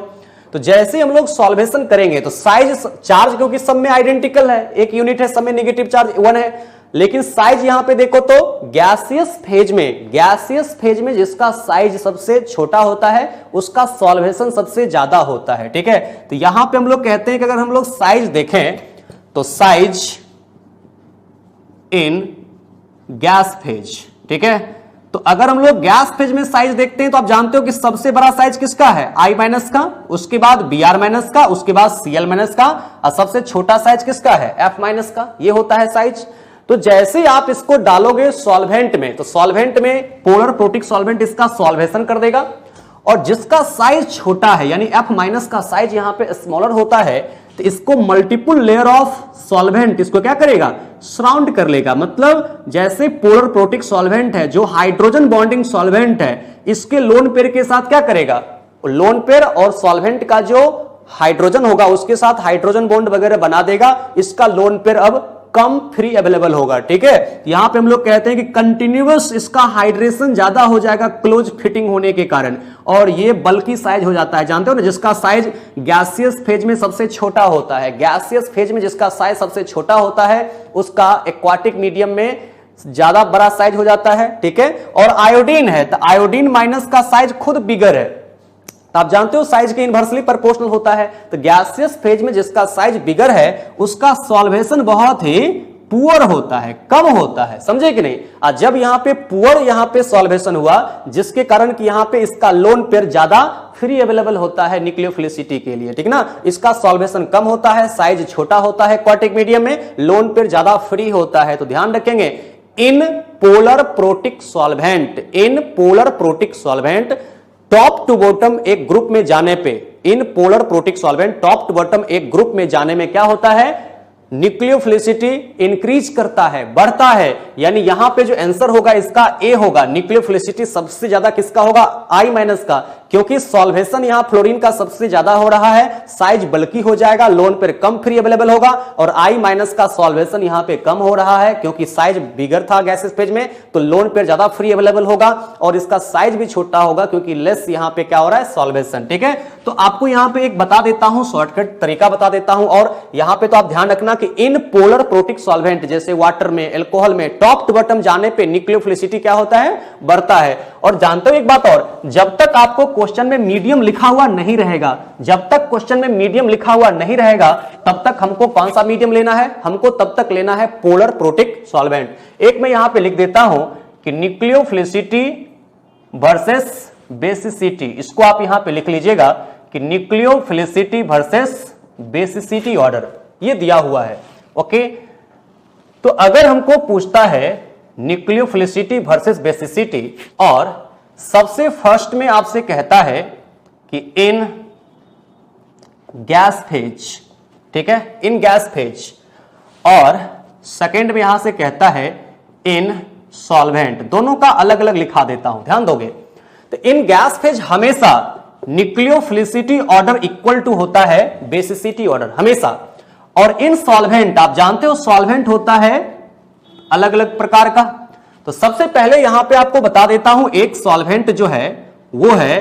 S2: तो जैसे हम लोग सॉल्वेशन करेंगे तो साइज चार्ज क्योंकि सब में आइडेंटिकल है, एक यूनिट है, सब में नेगेटिव चार्ज 1 है। लेकिन साइज यहां पे देखो तो गैसियस फेज में जिसका साइज सबसे छोटा होता है उसका सॉल्वेशन सबसे ज्यादा होता है। ठीक है, तो यहां पे हम लोग कहते हैं कि अगर हम लोग साइज देखें तो साइज इन गैस फेज, ठीक है, तो अगर हम लोग गैस फेज में साइज देखते हैं तो आप जानते हो कि सबसे बड़ा साइज किसका है, I माइनस का, उसके बाद Br माइनस का, उसके बाद Cl माइनस का, और सबसे छोटा साइज किसका है, F माइनस का। ये होता है साइज। तो जैसे आप इसको डालोगे सॉल्वेंट में, तो सॉल्वेंट में पोलर प्रोटिक सॉल्वेंट इसका सॉल्वेशन कर देगा, और जिसका साइज छोटा है यानी F माइनस का साइज यहां पे स्मॉलर होता है, तो इसको मल्टीपल लेयर ऑफ सॉल्वेंट इसको क्या करेगा, सराउंड कर लेगा। मतलब जैसे पोलर प्रोटिक सॉल्वेंट है जो हाइड्रोजन बॉन्डिंग सॉल्वेंट है, इसके लोन पेयर के साथ क्या करेगा, लोन पेयर और सॉल्वेंट का जो हाइड्रोजन होगा उसके साथ हाइड्रोजन बॉन्ड वगैरह बना देगा, इसका लोन पेयर अब कम फ्री अवेलेबल होगा। ठीक है, यहां पे हम लोग कहते हैं कि कंटिन्यूअस इसका हाइड्रेशन ज्यादा हो जाएगा क्लोज फिटिंग होने के कारण, और ये बल्कि साइज हो जाता है। जानते हो ना, जिसका साइज गैसियस फेज में सबसे छोटा होता है, गैसियस फेज में जिसका साइज सबसे छोटा होता है उसका एक्वाटिक मीडियम में ज्यादा बड़ा साइज हो जाता है। ठीक है, और आयोडीन है तो आयोडीन माइनस का साइज खुद बिगर है, तो आप जानते हो साइज के इनवर्सली प्रोपोर्शनल होता है। तो गैसियस फेज में जिसका साइज बिगर है उसका सॉल्वेशन बहुत ही पुअर होता है, कम होता है, समझे कि नहीं। और जब यहां पे पुअर यहां पे सॉल्वेशन हुआ, जिसके कारण कि यहां पे इसका लोन पेयर ज्यादा फ्री अवेलेबल होता है न्यूक्लियोफिलिसिटी के लिए, ठीक ना, इसका सॉल्वेशन कम होता है, साइज छोटा होता है क्वाटिक मीडियम में, लोन पेयर ज्यादा फ्री होता है। तो ध्यान रखेंगे, in polar protic solvent top to bottom एक ग्रुप में जाने पे, in polar protic solvent top to bottom एक ग्रुप में जाने में क्या होता है, न्यूक्लियोफिलिसिटी इंक्रीज करता है, बढ़ता है। यानी यहां पे जो आंसर होगा इसका ए होगा, न्यूक्लियोफिलिसिटी सबसे ज्यादा किसका होगा, I माइनस का, क्योंकि सॉल्वेशन यहां फ्लोरीन का सबसे ज्यादा हो रहा है, साइज बल्कि हो जाएगा, लोन पर कम फ्री अवेलेबल होगा, और I माइनस का सॉल्वेशन यहां पे कम हो रहा है क्योंकि साइज बिगर था गैसेस फेज में, तो लोन पर ज्यादा फ्री अवेलेबल होगा, और इसका साइज भी छोटा होगा क्योंकि लेस यहां पे क्या हो रहा है, सॉल्वेशन। ठीक है, तो आपको यहां पे एक बता देता हूं, शॉर्टकट तरीका बता देता हूं, और यहां पे तो आप ध्यान रखना कि इन पोलर प्रोटिक सॉल्वेंट जैसे वाटर में, अल्कोहल में टॉप टू बॉटम जाने पे न्यूक्लियोफिलिसिटी क्या होता है, बढ़ता है। और जानते हो एक बात और, जब तक आपको क्वेश्चन में मीडियम लिखा हुआ नहीं रहेगा, जब तक क्वेश्चन में मीडियम लिखा हुआ नहीं रहेगा तब तक हमको कौन सा मीडियम लेना है, हमको तब तक लेना है पोलर प्रोटिक सॉल्वेंट। एक मैं यहां पे लिख देता हूं कि न्यूक्लियोफिलिसिटी वर्सेस बेसिसिटी, इसको आप यहां पे लिख लीजिएगा कि न्यूक्लियोफिलिसिटी वर्सेस बेसिसिटी ऑर्डर, ये दिया हुआ है। ओके, तो अगर हमको पूछता है न्यूक्लियोफिलिसिटी वर्सेस बेसिसिटी, और सबसे फर्स्ट में आपसे कहता है कि इन गैस फेज, ठीक है, इन गैस फेज, और सेकेंड में यहां से कहता है इन सॉल्वेंट, दोनों का अलग अलग लिखा देता हूं, ध्यान दोगे। तो इन गैस फेज हमेशा न्यूक्लियोफिलिसिटी ऑर्डर इक्वल टू होता है बेसिसिटी ऑर्डर हमेशा, और इन सॉल्वेंट आप जानते हो सॉल्वेंट होता है अलग अलग प्रकार का। तो सबसे पहले यहां पे आपको बता देता हूं, एक सॉल्वेंट जो है वो है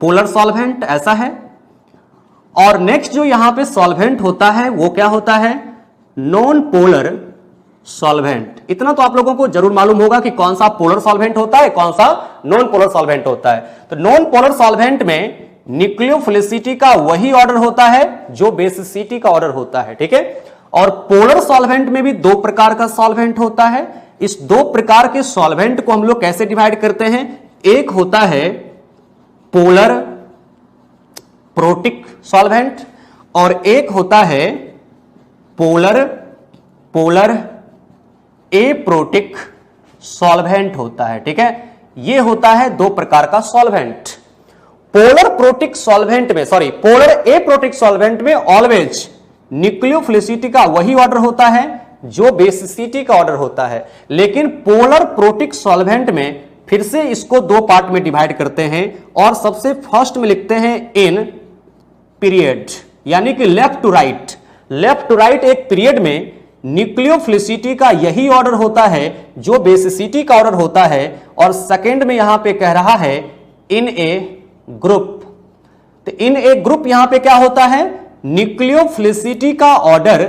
S2: पोलर सॉल्वेंट, ऐसा है, और नेक्स्ट जो यहां पे सॉल्वेंट होता है वो क्या होता है, नॉन पोलर सॉल्वेंट। इतना तो आप लोगों को जरूर मालूम होगा कि कौन सा पोलर सॉल्वेंट होता है, कौन सा नॉन पोलर सॉल्वेंट होता है। तो नॉन पोलर सॉल्वेंट में न्यूक्लियोफिलिसिटी का वही ऑर्डर होता है जो बेसिसिटी का ऑर्डर होता है, ठीक है। और पोलर सॉल्वेंट में भी दो प्रकार का सॉल्वेंट होता है। इस दो प्रकार के सॉल्वेंट को हम लोग कैसे डिवाइड करते हैं, एक होता है पोलर प्रोटिक सॉल्वेंट और एक होता है पोलर एप्रोटिक सॉल्वेंट होता है, ठीक है। यह होता है दो प्रकार का सॉल्वेंट। पोलर प्रोटिक सॉल्वेंट में, सॉरी, पोलर एप्रोटिक सॉल्वेंट में ऑलवेज न्यूक्लियोफिलिसिटी का वही ऑर्डर होता है जो बेसिसिटी का ऑर्डर होता है। लेकिन पोलर प्रोटिक सॉल्वेंट में फिर से इसको दो पार्ट में डिवाइड करते हैं और सबसे फर्स्ट में लिखते हैं इन पीरियड, यानी कि left to right. Left to right एक पीरियड में न्यूक्लियोफिलिसिटी का यही ऑर्डर होता है जो बेसिसिटी का ऑर्डर होता है। और सेकंड में यहां पे कह रहा है इन ए ग्रुप। तो इन ए ग्रुप यहां पे क्या होता है, न्यूक्लियोफिलिसिटी का ऑर्डर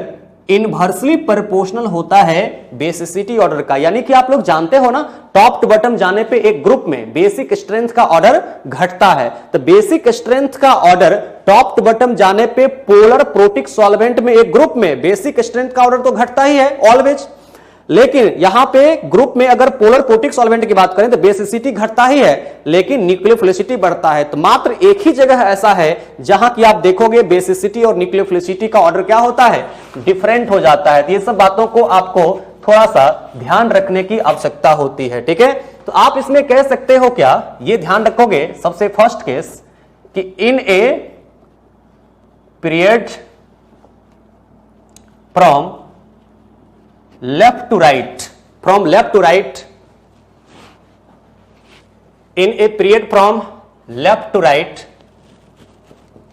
S2: इनवर्सली प्रोपोर्शनल होता है बेसिसिटी ऑर्डर का। यानी कि आप लोग जानते हो ना, टॉप टू बॉटम जाने पे एक ग्रुप में बेसिक स्ट्रेंथ का ऑर्डर घटता है। तो बेसिक स्ट्रेंथ का ऑर्डर टॉप टू बॉटम जाने पे पोलर प्रोटिक सॉल्वेंट में एक ग्रुप में बेसिक स्ट्रेंथ का ऑर्डर तो घटता ही है ऑलवेज, लेकिन यहां पे ग्रुप में अगर पोलर प्रोटिक सॉल्वेंट की बात करें तो बेसिसिटी घटता ही है, लेकिन न्यूक्लियोफिलिसिटी बढ़ता है। तो मात्र एक ही जगह ऐसा है जहां कि आप देखोगे बेसिसिटी और न्यूक्लियोफिलिसिटी का ऑर्डर क्या होता है, डिफरेंट हो जाता है। तो ये सब बातों को आपको थोड़ा सा ध्यान रखने की आवश्यकता होती है, ठीक है। तो आप इसमें कह सकते हो क्या, ये ध्यान रखोगे सबसे फर्स्ट केस कि in a period from left to right, from left to right, in a period from left to right,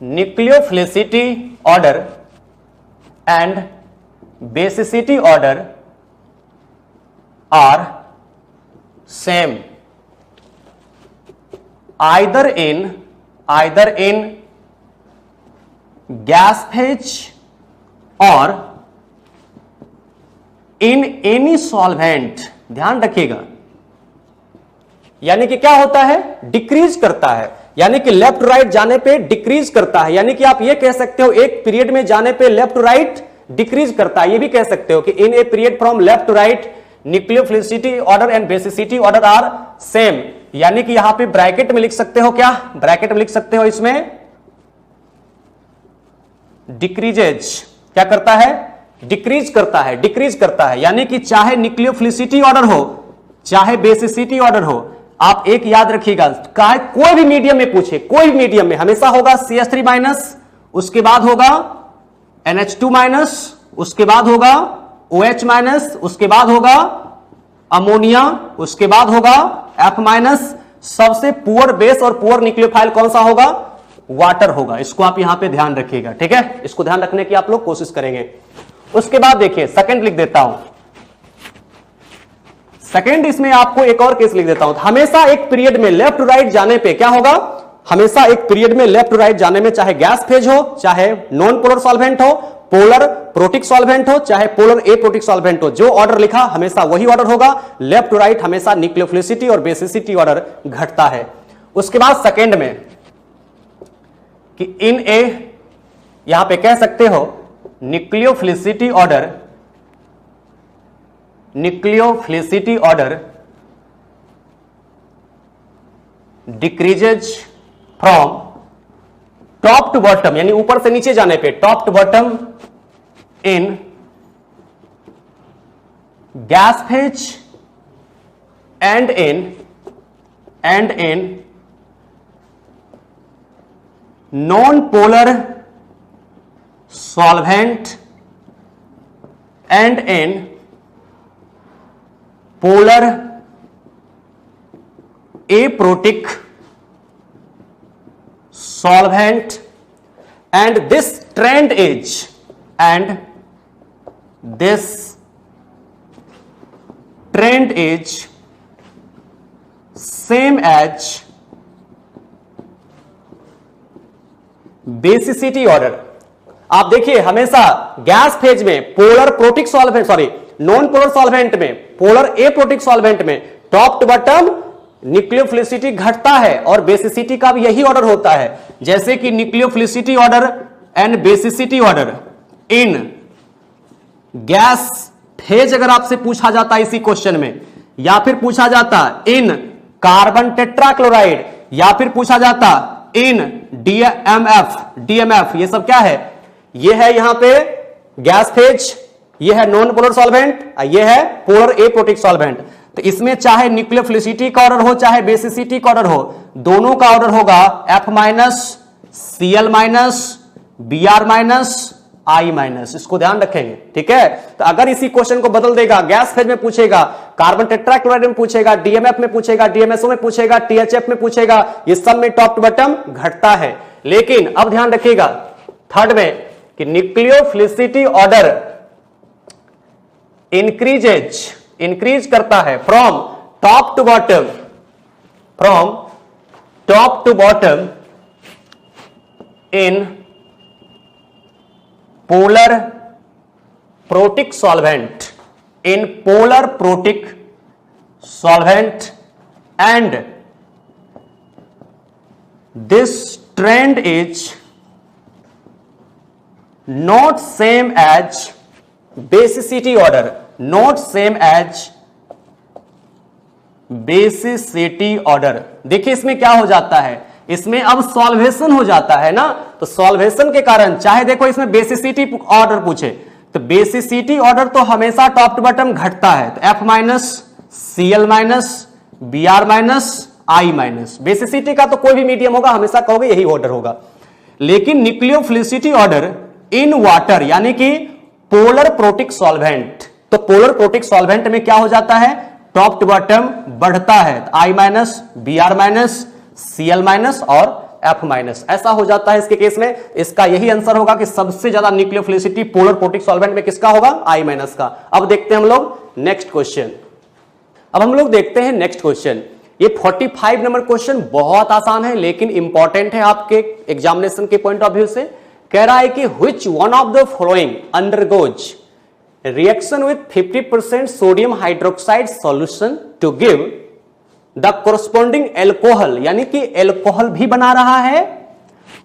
S2: nucleophilicity order and basicity order are same either in gas phase or in any solvent. ध्यान रखिएगा, यानी कि क्या होता है, decrease करता है, यानी कि लेफ्ट टू राइट जाने पे डिक्रीज करता है। यानी कि आप ये कह सकते हो एक पीरियड में जाने पे लेफ्ट टू राइट डिक्रीज करता है। ये भी कह सकते हो कि in a period from left to right nucleophilicity order and basicity order are same. यानी कि यहां पे ब्रैकेट में लिख सकते हो, क्या ब्रैकेट में लिख सकते हो, इसमें डिक्रीजेज क्या करता है, डिक्रीज करता है। यानी कि चाहे न्यूक्लियोफिलिसिटी ऑर्डर हो चाहे बेसिसिटी ऑर्डर हो, आप एक याद रखिएगा, कोई भी मीडियम में पूछे, कोई भी मीडियम में हमेशा होगा CH3 माइनस, उसके बाद होगा NH2 माइनस, उसके बाद होगा OH माइनस, उसके बाद होगा अमोनिया, उसके बाद होगा F माइनस। सबसे पुअर बेस और पुअर न्यूक्लियोफाइल कौन सा होगा, वाटर होगा। इसको आप यहां पे ध्यान रखिएगा, ठीक है, इसको ध्यान रखने की आप लोग कोशिश करेंगे। उसके बाद देखिए सेकंड लिख देता हूं, सेकंड इसमें आपको एक और केस लिख देता हूं। हमेशा एक पीरियड में लेफ्ट टू राइट जाने पे क्या होगा, हमेशा एक पीरियड में लेफ्ट टू राइट जाने में चाहे गैस फेज हो, चाहे नॉन पोलर सॉल्वेंट हो, पोलर प्रोटिक सॉल्वेंट हो, चाहे पोलर ए प्रोटिक सॉल्वेंट हो, जो ऑर्डर लिखा हमेशा वही ऑर्डर होगा। लेफ्ट टू राइट हमेशा न्यूक्लियोफिलिसिटी और बेसिसिटी ऑर्डर घटता है। उसके बाद सेकंड में कि इन ए, यहां पे कह सकते हो nucleophilicity order decreases from top to bottom, यानी ऊपर से नीचे जाने पे top to bottom in gas phase and in non polar solvent and in polar aprotic solvent, and this trend is same as basicity order. आप देखिए हमेशा gas phase में polar protic solvent, sorry non polar solvent में, polar ए protic solvent में top to bottom nucleophilicity घटता है और basicity का भी यही ऑर्डर होता है। जैसे कि nucleophilicity order and basicity order in gas phase अगर आपसे पूछा जाता इसी क्वेश्चन में, या फिर पूछा जाता इन कार्बन टेट्राक्लोराइड, या फिर पूछा जाता इन डीएमएफ, ये सब क्या है, ये है यहां पे गैस फेज, ये है नॉन पोलर सॉल्वेंट, ये है पोलर ए प्रोटिक सॉल्वेंट। तो इसमें चाहे न्यूक्लियोफिलिसिटी का ऑर्डर हो चाहे बेसिसिटी का ऑर्डर हो, दोनों का ऑर्डर होगा F minus, Cl minus, Br minus, I minus. इसको ध्यान रखेंगे, ठीक है। तो अगर इसी क्वेश्चन को बदल देगा, गैस फेज में पूछेगा, कार्बन टेट्राक्लोराइड में पूछेगा, डीएमएफ में पूछेगा, डीएमएसओ में पूछेगा, टीएचएफ में पूछेगा, ये सब में टॉप टू बॉटम घटता है। लेकिन अब ध्यान रखिएगा थर्ड में कि न्यूक्लियोफिलिसिटी ऑर्डर इंक्रीज करता है from top to bottom in polar protic solvent, in polar protic solvent, and this trend is not same as basicity order, not same as basicity order. देखिए इसमें क्या हो जाता है, इसमें अब सॉल्वेशन हो जाता है ना, तो सॉल्वेशन के कारण चाहे देखो इसमें बेसिसिटी ऑर्डर पूछे तो बेसिसिटी ऑर्डर तो हमेशा टॉप टू बॉटम घटता है, तो F minus Cl minus Br minus I minus. Basicity का तो कोई भी मीडियम होगा हमेशा कहोगे यही ऑर्डर होगा, लेकिन न्यूक्लियोफिलिसिटी ऑर्डर इन वाटर यानी कि पोलर प्रोटिक सॉल्वेंट, तो पोलर प्रोटिक सॉल्वेंट में क्या हो जाता है, टॉप टू बॉटम बढ़ता है, I minus Br minus Cl minus और F माइनस, ऐसा हो जाता है इसके केस में। इसका यही आंसर होगा कि सबसे ज्यादा न्यूक्लियोफिलिसिटी पोलर प्रोटिक सॉल्वेंट में किसका होगा, I माइनस का। अब देखते हैं हम लोग नेक्स्ट क्वेश्चन। अब हम लोग देखते हैं नेक्स्ट क्वेश्चन। ये 45 नंबर क्वेश्चन बहुत आसान है लेकिन इंपॉर्टेंट है आपके एग्जामिनेशन के पॉइंट ऑफ व्यू से। कह रहा है कि which one of the following undergoes reaction with 50% sodium hydroxide solution to give the corresponding alcohol, यानी कि एल्कोहल भी बना रहा है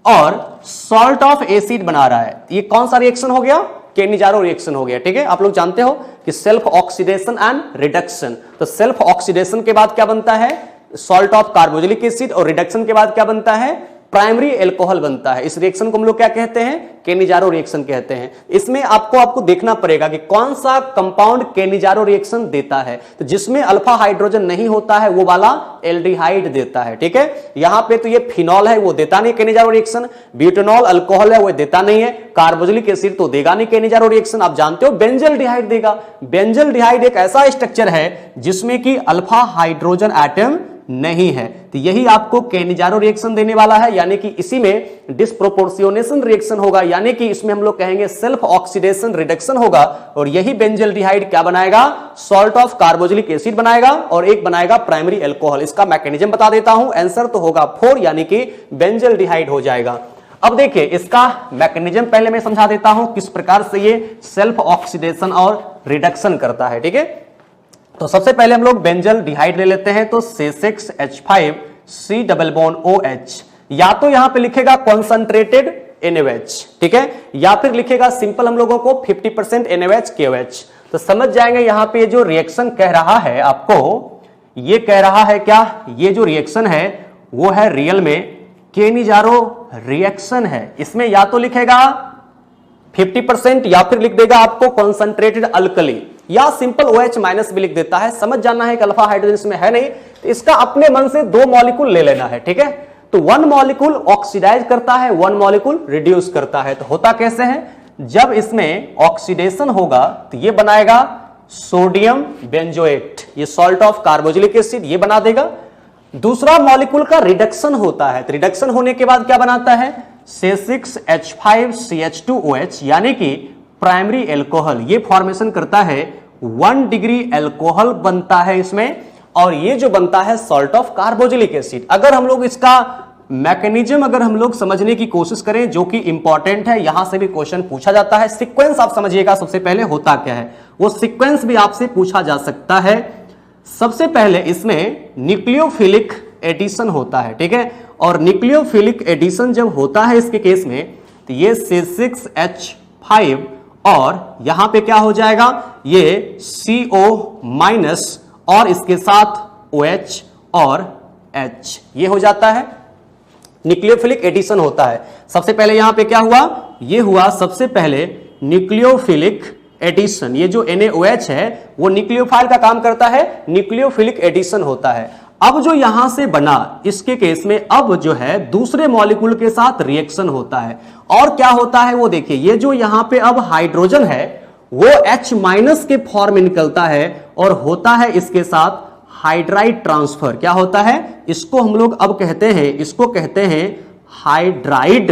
S2: और सॉल्ट ऑफ एसिड बना रहा है। ये कौन सा रिएक्शन हो गया, केनिजारो रिएक्शन हो गया। ठीक है, आप लोग जानते हो कि सेल्फ ऑक्सीडेशन एंड रिडक्शन, तो सेल्फ ऑक्सीडेशन के बाद क्या बनता है, सॉल्ट ऑफ कार्बोक्सिलिक एसिड, और रिडक्शन के बाद क्या बनता है, प्राइमरी एल्कोहल बनता है। इस रिएक्शन को हम लोग क्या कहते हैं, केनिजारो रिएक्शन कहते हैं। इसमें आपको देखना पड़ेगा कि कौन सा कंपाउंड केनिजारो रिएक्शन देता है, तो जिसमें अल्फा हाइड्रोजन नहीं होता है वो वाला एल्डिहाइड देता है। ठीक है, यहां पे तो ये फिनॉल है वो देता नहीं केनिजारो रिएक्शन, ब्यूटेनॉल अल्कोहल है वो देता नहीं है, कार्बोक्सिलिक एसिड तो देगा नहीं केनिजारो रिएक्शन। आप जानते हो बेंजल्डिहाइड देगा। बेंजल्डिहाइड एक ऐसा स्ट्रक्चर है जिसमें कि अल्फा हाइड्रोजन एटम नहीं है, तो यही आपको केनिजारो रिएक्शन देने वाला है, यानी कि इसी में डिस्प्रोपोर्शनेशन रिएक्शन होगा, यानी कि इसमें हम लोग कहेंगे सेल्फ ऑक्सीडेशन रिडक्शन होगा, और यही बेंजल्डिहाइड क्या बनाएगा, सॉल्ट ऑफ कार्बोक्सिलिक एसिड बनाएगा और एक बनाएगा प्राइमरी एल्कोहल। इसका मैकेनिज्म बता देता हूं, आंसर तो होगा 4 यानी कि बेंजल्डिहाइड हो जाएगा। अब देखिए इसका मैकेनिज्म पहले मैं समझा देता हूं किस प्रकार से ये सेल्फ ऑक्सीडेशन और रिडक्शन करता है। ठीक है, तो सबसे पहले हम लोग बेंजल्डिहाइड ले लेते हैं, तो C6H5C डबल बॉन्ड OH, या तो यहां पे लिखेगा कॉन्सेंट्रेटेड NaOH, ठीक है, या फिर लिखेगा सिंपल हम लोगों को 50% NaOH KOH। तो समझ जाएंगे यहां पे जो रिएक्शन कह रहा है आपको, ये कह रहा है क्या, ये जो रिएक्शन है वो है रियल में केनिजारो रिएक्शन है। इसमें या तो लिखेगा 50% या फिर लिख देगा आपको कॉन्सेंट्रेटेड अल्कली, या सिंपल OH माइनस भी लिख देता है। समझ जाना है कि अल्फा हाइड्रोजन इसमें है नहीं, तो इसका अपने मन से 2 मॉलिक्यूल ले लेना है। ठीक है, तो 1 मॉलिक्यूल ऑक्सीडाइज करता है, 1 मॉलिक्यूल रिड्यूस करता है। तो होता कैसे है, जब इसमें ऑक्सीडेशन होगा तो ये बनाएगा सोडियम बेंजोएट, ये सॉल्ट ऑफ कार्बोक्सिलिक एसिड ये बना देगा। दूसरा मॉलिक्यूल का रिडक्शन होता है, तो रिडक्शन होने के बाद क्या बनाता है, C6H5CH2OH, यानी कि प्राइमरी एल्कोहल, ये फॉर्मेशन करता है 1 डिग्री एल्कोहल बनता है इसमें, और ये जो बनता है सॉल्ट ऑफ कार्बोक्सिलिक एसिड। अगर हम लोग इसका मैकेनिज्म अगर हम लोग समझने की कोशिश करें, जो कि इंपॉर्टेंट है, यहां से भी क्वेश्चन पूछा जाता है। सीक्वेंस आप समझिएगा सबसे पहले होता क्या है, वो सीक्वेंस भी आपसे पूछा जा सकता है। सबसे पहले इसमें न्यूक्लियोफिलिक एडिशन होता है, ठीक है, और न्यूक्लियोफिलिक एडिशन जब होता है इसके केस में, तो ये C6H5 और यहां पे क्या हो जाएगा, ये CO माइनस और इसके साथ OH और H, ये हो जाता है न्यूक्लियोफिलिक एडिशन होता है। सबसे पहले यहां पे क्या हुआ, ये हुआ सबसे पहले न्यूक्लियोफिलिक एडिशन। ये जो NaOH है वो न्यूक्लियोफाइल का काम करता है, न्यूक्लियोफिलिक एडिशन होता है। अब जो यहां से बना इसके केस में अब जो है दूसरे मॉलिक्यूल के साथ रिएक्शन होता है, और क्या होता है वो देखिए, ये जो यहां पे अब हाइड्रोजन है वो H माइनस के फॉर्म में निकलता है और होता है इसके साथ हाइड्राइड ट्रांसफर। क्या होता है, इसको हम लोग अब कहते हैं, इसको कहते हैं हाइड्राइड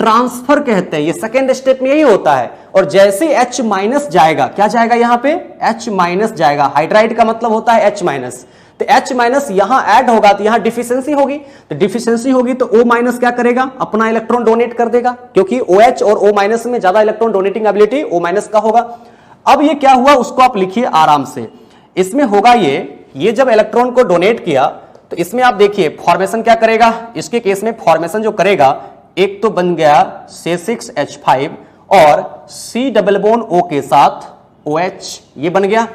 S2: ट्रांसफर कहते हैं। ये सेकेंड स्टेप में यही होता है, और जैसे H माइनस जाएगा, क्या जाएगा यहां पे, H माइनस जाएगा। हाइड्राइड का मतलब होता है H माइनस, तो H माइनस यहां ऐड होगा तो यहां डिफिशियंसी होगी, तो डिफिशियंसी होगी तो O माइनस क्या करेगा, अपना इलेक्ट्रॉन डोनेट कर देगा, क्योंकि OH और O माइनस में ज्यादा electron donating ability O minus का होगा। अब ये क्या हुआ उसको आप लिखिए आराम से। इसमें होगा ये जब इलेक्ट्रॉन को डोनेट किया तो इसमें आप देखिए फॉर्मेशन क्या करेगा, इसके केस में फॉर्मेशन जो करेगा एक तो बन गया C6H5 और C डबल बॉन्ड O के साथ OH, ये बन गया।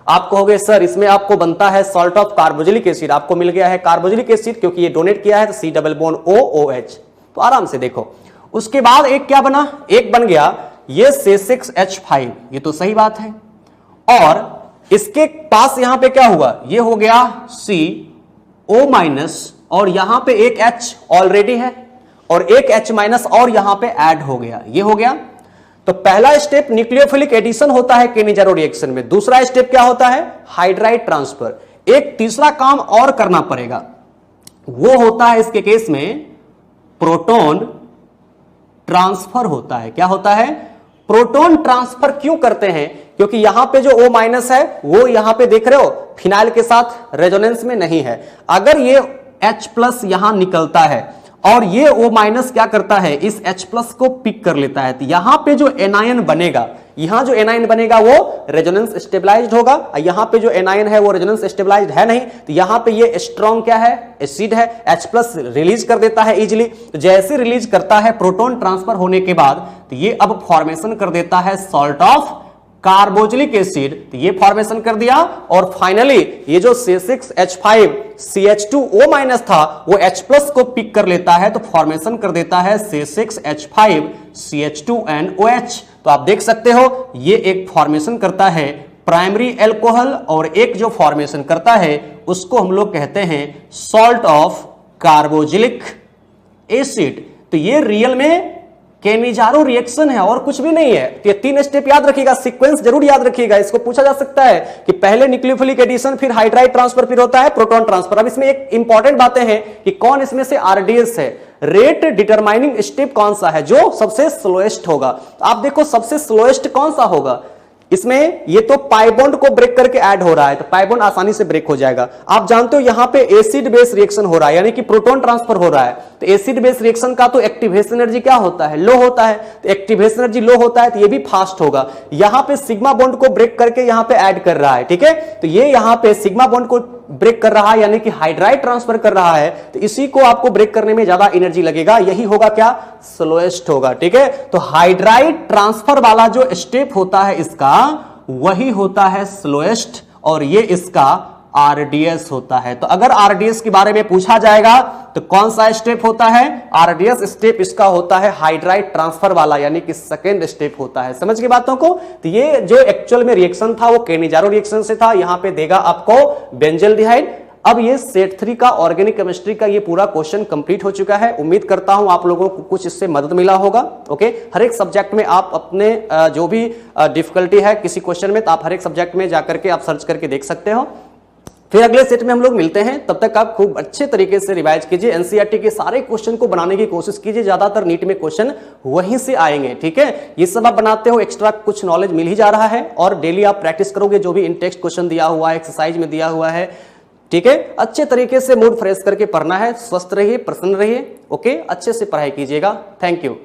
S2: आपको हो गए सर इसमें आपको बनता है सॉल्ट ऑफ कार्बोक्सिलिक एसिड, आपको मिल गया है कार्बोक्सिलिक एसिड क्योंकि ये डोनेट किया है तो C double bond O OH। तो आराम से देखो उसके बाद एक क्या बना, एक बन गया ये C6H5, ये तो सही बात है, और इसके पास यहां पे क्या हुआ, ये हो गया CO माइनस और यहां पे एक H ऑलरेडी है और एक H माइनस और यहां पे ऐड हो गया, ये हो गया। तो पहला स्टेप न्यूक्लियोफिलिक एडिशन होता है केनिजारो रिएक्शन में, दूसरा स्टेप क्या होता है हाइड्राइड ट्रांसफर। एक तीसरा काम और करना पड़ेगा, वो होता है इसके केस में प्रोटॉन ट्रांसफर होता है। क्या होता है, प्रोटॉन ट्रांसफर क्यों करते हैं, क्योंकि यहां पे जो O माइनस है वो यहां पे देख रहे हो फिनाइल के साथ रेजोनेंस में नहीं है। अगर ये H प्लस यहां निकलता है और ये O माइनस क्या करता है, इस H प्लस को पिक कर लेता है, तो यहां पे जो एनायन बनेगा, यहां जो एनायन बनेगा वो रेजोनेंस स्टेबलाइज्ड होगा, यहां पे जो एनायन है वो रेजोनेंस स्टेबलाइज्ड है नहीं, तो यहां पे ये स्ट्रॉन्ग क्या है, एसिड है, H प्लस रिलीज कर देता है इजिली। तो जैसे रिलीज करता है प्रोटॉन ट्रांसफर होने के बाद, तो ये अब फॉर्मेशन कर देता है सॉल्ट ऑफ कार्बोक्सिलिक एसिड, तो ये फॉर्मेशन कर दिया। और फाइनली ये जो C6H5 CH2O माइनस था वो H प्लस को पिक कर लेता है, तो फॉर्मेशन कर देता है C6H5 CH2NOH। तो आप देख सकते हो ये एक फॉर्मेशन करता है प्राइमरी एल्कोहल और एक जो फॉर्मेशन करता है उसको हम लोग कहते हैं सॉल्ट ऑफ कार्बोक्सिलिक एसिड। तो ये रियल में केनिजारो रिएक्शन है और कुछ भी नहीं है। तो ये तीन स्टेप याद रखिएगा, सीक्वेंस जरूर याद रखिएगा। इसको पूछा जा सकता है कि पहले न्यूक्लियोफिलिक एडिशन, फिर हाइड्राइड ट्रांसफर, फिर होता है प्रोटॉन ट्रांसफर। अब इसमें एक इंपॉर्टेंट बातें हैं कि कौन इसमें से आरडीएस है, रेट डिटरमाइनिंग स्टेप कौन सा है जो सबसे स्लोएस्ट होगा। तो आप देखो सबसे स्लोएस्ट कौन सा होगा, इसमें ये तो पाई बॉन्ड को ब्रेक करके ऐड हो रहा है, तो पाई बॉन्ड आसानी से ब्रेक हो जाएगा। आप जानते हो यहां पे एसिड बेस रिएक्शन हो रहा है, यानी कि प्रोटॉन ट्रांसफर हो रहा है, तो एसिड बेस रिएक्शन का तो एक्टिवेशन एनर्जी क्या होता है, लो होता है। तो एक्टिवेशन एनर्जी लो होता है तो ये भी फास्ट होगा। यहां पे सिग्मा बॉन्ड को ब्रेक करके यहां पे ऐड कर रहा है, ठीक है, तो ये यहां पे सिग्मा बॉन्ड को ब्रेक कर रहा है यानी कि हाइड्राइड ट्रांसफर कर रहा है, तो इसी को आपको ब्रेक करने में ज्यादा एनर्जी लगेगा, यही होगा क्या, स्लोएस्ट होगा, ठीक है। तो हाइड्राइड ट्रांसफर वाला जो स्टेप होता है इसका वही होता है स्लोएस्ट और ये इसका आरडीएस होता है। तो अगर आरडीएस के बारे में पूछा जाएगा तो कौन सा स्टेप होता है, आरडीएस स्टेप इसका होता है हाइड्राइड ट्रांसफर वाला, यानी कि सेकेंड स्टेप होता है। समझ गए बातों को। तो ये जो एक्चुअल में रिएक्शन था वो केनिजारो रिएक्शन से था, यहां पे देगा आपको बेंजल्डिहाइड। अब ये सेट 3 का ऑर्गेनिक केमिस्ट्री का ये पूरा क्वेश्चन कंप्लीट हो चुका है। उम्मीद करता हूं आप लोगों को कुछ इससे मदद मिला होगा। ओके, हर एक सब्जेक्ट में आप अपने जो भी डिफिकल्टी है किसी क्वेश्चन में, तो आप हर एक सब्जेक्ट में जाकर के आप सर्च करके देख सकते हो। फिर अगले सेट में हम लोग मिलते हैं, तब तक आप खूब अच्छे तरीके से रिवाइज कीजिए, एनसीईआरटी के सारे क्वेश्चन को बनाने की कोशिश कीजिए, ज्यादातर नीट में क्वेश्चन वहीं से आएंगे, ठीक है। ये सब आप बनाते हो, एक्स्ट्रा कुछ नॉलेज मिल ही जा रहा है और डेली आप प्रैक्टिस करोगे, जो भी इन टेक्स्ट क्वेश्चन दिया हुआ है, एक्सरसाइज में दिया हुआ है, ठीक है। अच्छे तरीके से मूड फ्रेश करके पढ़ना है, स्वस्थ रहिए, प्रसन्न रहिए, ओके, अच्छे से पढ़ाई कीजिएगा। Thank you.